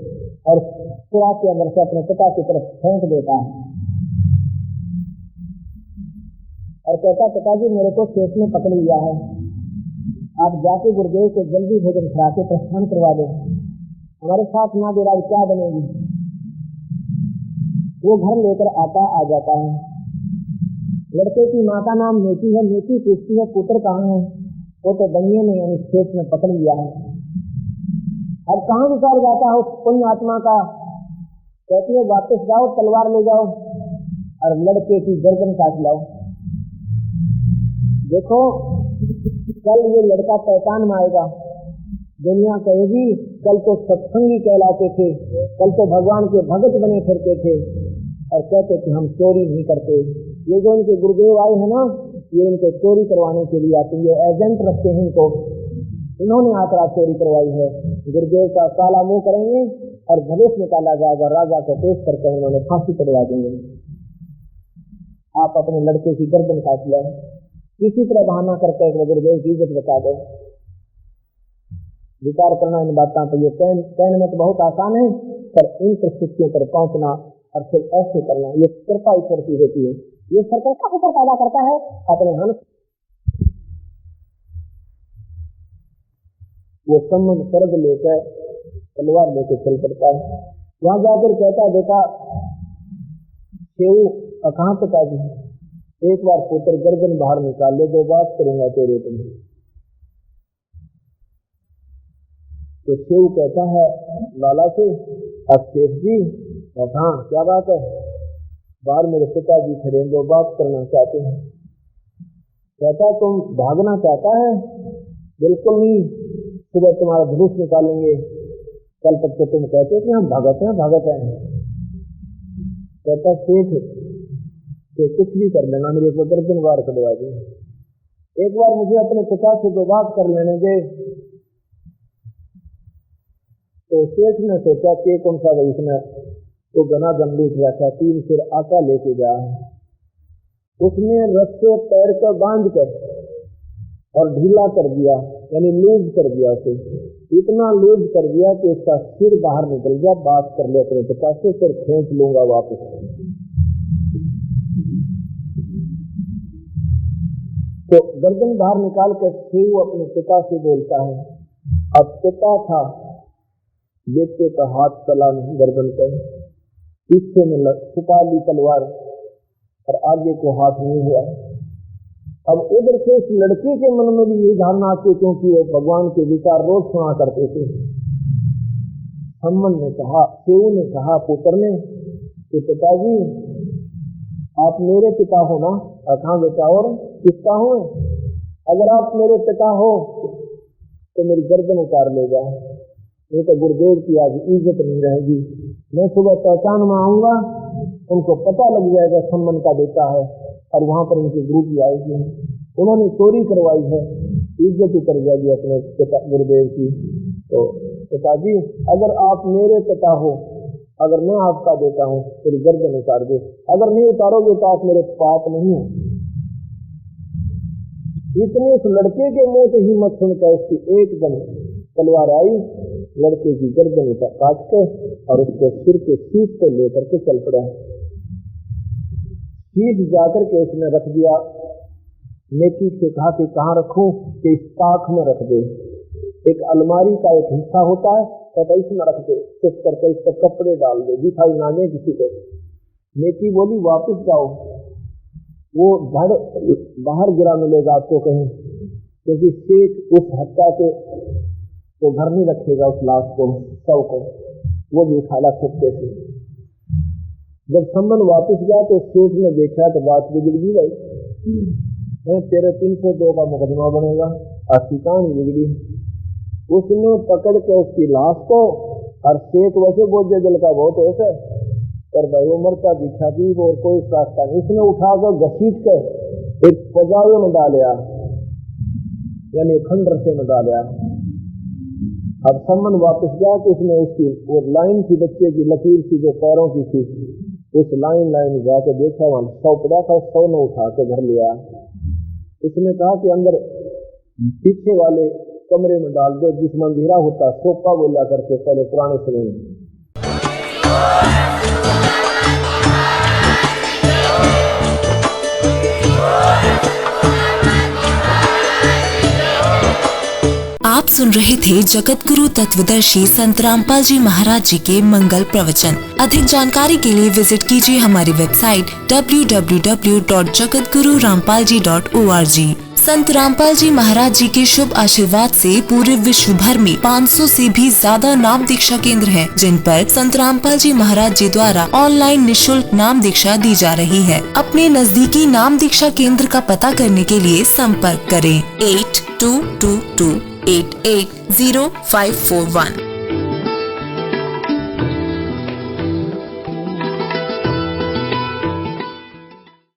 और सुराख के अंदर से अपने पिता की तरफ फेंक देता है और कहता पिताजी मेरे को सेठ ने पकड़ लिया है, आप जाके गुरुदेव को जल्दी भोजन खिला के प्रस्थान करवा दो, हमारे साथ ना दे रहा क्या बनेगी। वो घर लेकर आ जाता है। लड़के की माँ का नाम नेकी है, नेकी पूछती है पुत्र कहाँ है, वो तो बनिए ने यानी खेत में पकड़ लिया है। अब कहाँ विचार जाता है उस पुण्य आत्मा का, कहती है वापस जाओ, तलवार ले जाओ और लड़के की गर्दन काट लाओ। देखो कल ये लड़का पहचान में आएगा, दुनिया कहेगी कल तो सत्संगी कहलाते थे, कल तो भगवान के भगत बने फिरते थे और कहते थे हम चोरी नहीं करते। ये जो इनके गुरुदेव आए हैं ना, ये इनको चोरी करवाने के लिए आते हैं, ये एजेंट रखते हैं इनको, इन्होंने आकर चोरी करवाई है। गुरुदेव का काला मुंह करेंगे और धनुष निकाला जाएगा, राजा को पेश करके उन्होंने फांसी करवा देंगे। आप अपने लड़के की गर्दन काट लो, किसी तरह बहाना करके गुरुदेव की इज्जत बचा दो। विचार करना इन बातों पर, ये कहने में तो बहुत आसान है, पर इन परिस्थितियों पर पहुंचना और फिर ऐसे करना, ये कृपा ईश्वर की होती है। ये सर्कल का ऊपर पैदा करता है अपने हंस, वो सम्मन स्वर्ग लेकर तलवार लेकर चल पड़ता है। वहां जाकर कहता बेटा शेऊ कहाँ पिताजी, एक बार पुत्र गर्दन बाहर निकाल ले, 2 बात करूंगा तेरे तुम्हें। तो शेऊ कहता है लाला से अब सेठ जी, हाँ क्या बात है, बाहर मेरे पिताजी खड़े 2 बात करना चाहते हैं। कहता तुम भागना चाहता है, बिल्कुल नहीं, सुबह तुम्हारा धनुष निकालेंगे, कल तक तो तुम कहते थे हम भगत हैं भगत हैं। कहता सेठ से कुछ भी कर लेना, मेरे को गर्दन बार कटवा दे, एक बार मुझे अपने पिता से 2 बात कर लेने दे। तो सेठ ने सोचा कि कौन सा भाई इसने तो गना दम लूट रखा, 3 सेर आटा लेके गया है, उसने रस्से पैर को बांध कर और ढीला कर दिया, यानी लूज कर दिया उसे, इतना लूज कर दिया कि उसका सिर बाहर निकल गया। बात कर ले अपने पिता से, फिर खींच लूंगा वापस। तो गर्दन बाहर निकाल कर सेऊ अपने पिता से बोलता है। अब पिता था, बेटे का हाथ चला नहीं गर्दन पर, पीछे में छुपा ली तलवार और आगे को हाथ नहीं हुआ। अब उधर से उस लड़के के मन में भी यही धारणा आती, क्योंकि वो भगवान के विचार रोज सुना करते थे। हनुमान ने कहा, सेऊ ने कहा पुत्र ने कि पिताजी आप मेरे पिता हो ना? कहाँ बेटा और किसका हूँ? अगर आप मेरे पिता हो तो मेरी गर्दन उतार ले जाओ, नहीं तो गुरुदेव की आज इज्जत नहीं रहेगी। मैं सुबह पहचान में आऊंगा, उनको पता लग जाएगा सम्मन का बेटा है, और वहां पर उनकी गुरु की आएगी, उन्होंने चोरी करवाई है, इज्जत उतर जाएगी अपने पिता गुरुदेव की। तो पिताजी अगर आप मेरे पिता हो, अगर मैं आपका बेटा हूं, मेरी गर्दन उतार दे, अगर नहीं उतारोगे तो आप मेरे पाप नहीं हो। इतनी उस लड़के के मुंह से हिम्मत सुनकर उसकी एकदम तलवार आई, लड़के की गर्दन उतार काट के और उसको सिर के शीश को लेकर के चल पड़ा। शीश जाकर के उसने रख दिया। नेकी से कहा कि कहाँ रखूं? कि इस ताक में रख दे। एक अलमारी का एक हिस्सा होता है, कहता इसमें रख दे, चुप करके इस पर कपड़े डाल दे, दिखाई ना दे किसी को। नेकी बोली वापस जाओ, वो धड़ बाहर गिरा मिलेगा आपको कहीं, क्योंकि शेख उस हत्या के तो घर नहीं रखेगा उस लाश को, शव को, वो भी उठाला चुपके से। जब सम्मन वापस गया तो शेख ने देखा तो बात बिगड़ गई। भाई तेरे 302 का मुकदमा बनेगा, अच्छी कहानी बिगड़ी। उसने पकड़ के उसकी लाश को, और शेख वैसे बोझे जल का बहुत होश है, पर भाई वो मरता दिखा भी वो कोई रास्ता नहीं। उसने उठाकर घसीट कर एक पजावे में डालिया, यानी खंडर से में डालिया। अब सम्मन वापस गया तो उसने उसकी वो लाइन थी, बच्चे की लकीर थी जो पैरों की थी, उस लाइन जाके देखा, वहां 100 पड़ा था, 100 ने उठा के घर लिया। उसने कहा कि अंदर पीछे वाले कमरे में डाल दो जिसमें अंधेरा होता, सोफा बोला करते पहले पुराने समय में। आप सुन रहे थे जगत गुरु तत्वदर्शी संत रामपाल जी महाराज जी के मंगल प्रवचन। अधिक जानकारी के लिए विजिट कीजिए हमारी वेबसाइट www.jagatgururampalji.org। संत रामपाल जी महाराज जी के शुभ आशीर्वाद से पूरे विश्व भर में 500 से भी ज्यादा नाम दीक्षा केंद्र हैं, जिन पर संत रामपाल जी महाराज जी द्वारा ऑनलाइन निःशुल्क नाम दीक्षा दी जा रही है। अपने नजदीकी नाम दीक्षा केंद्र का पता करने के लिए संपर्क करें 8222880541।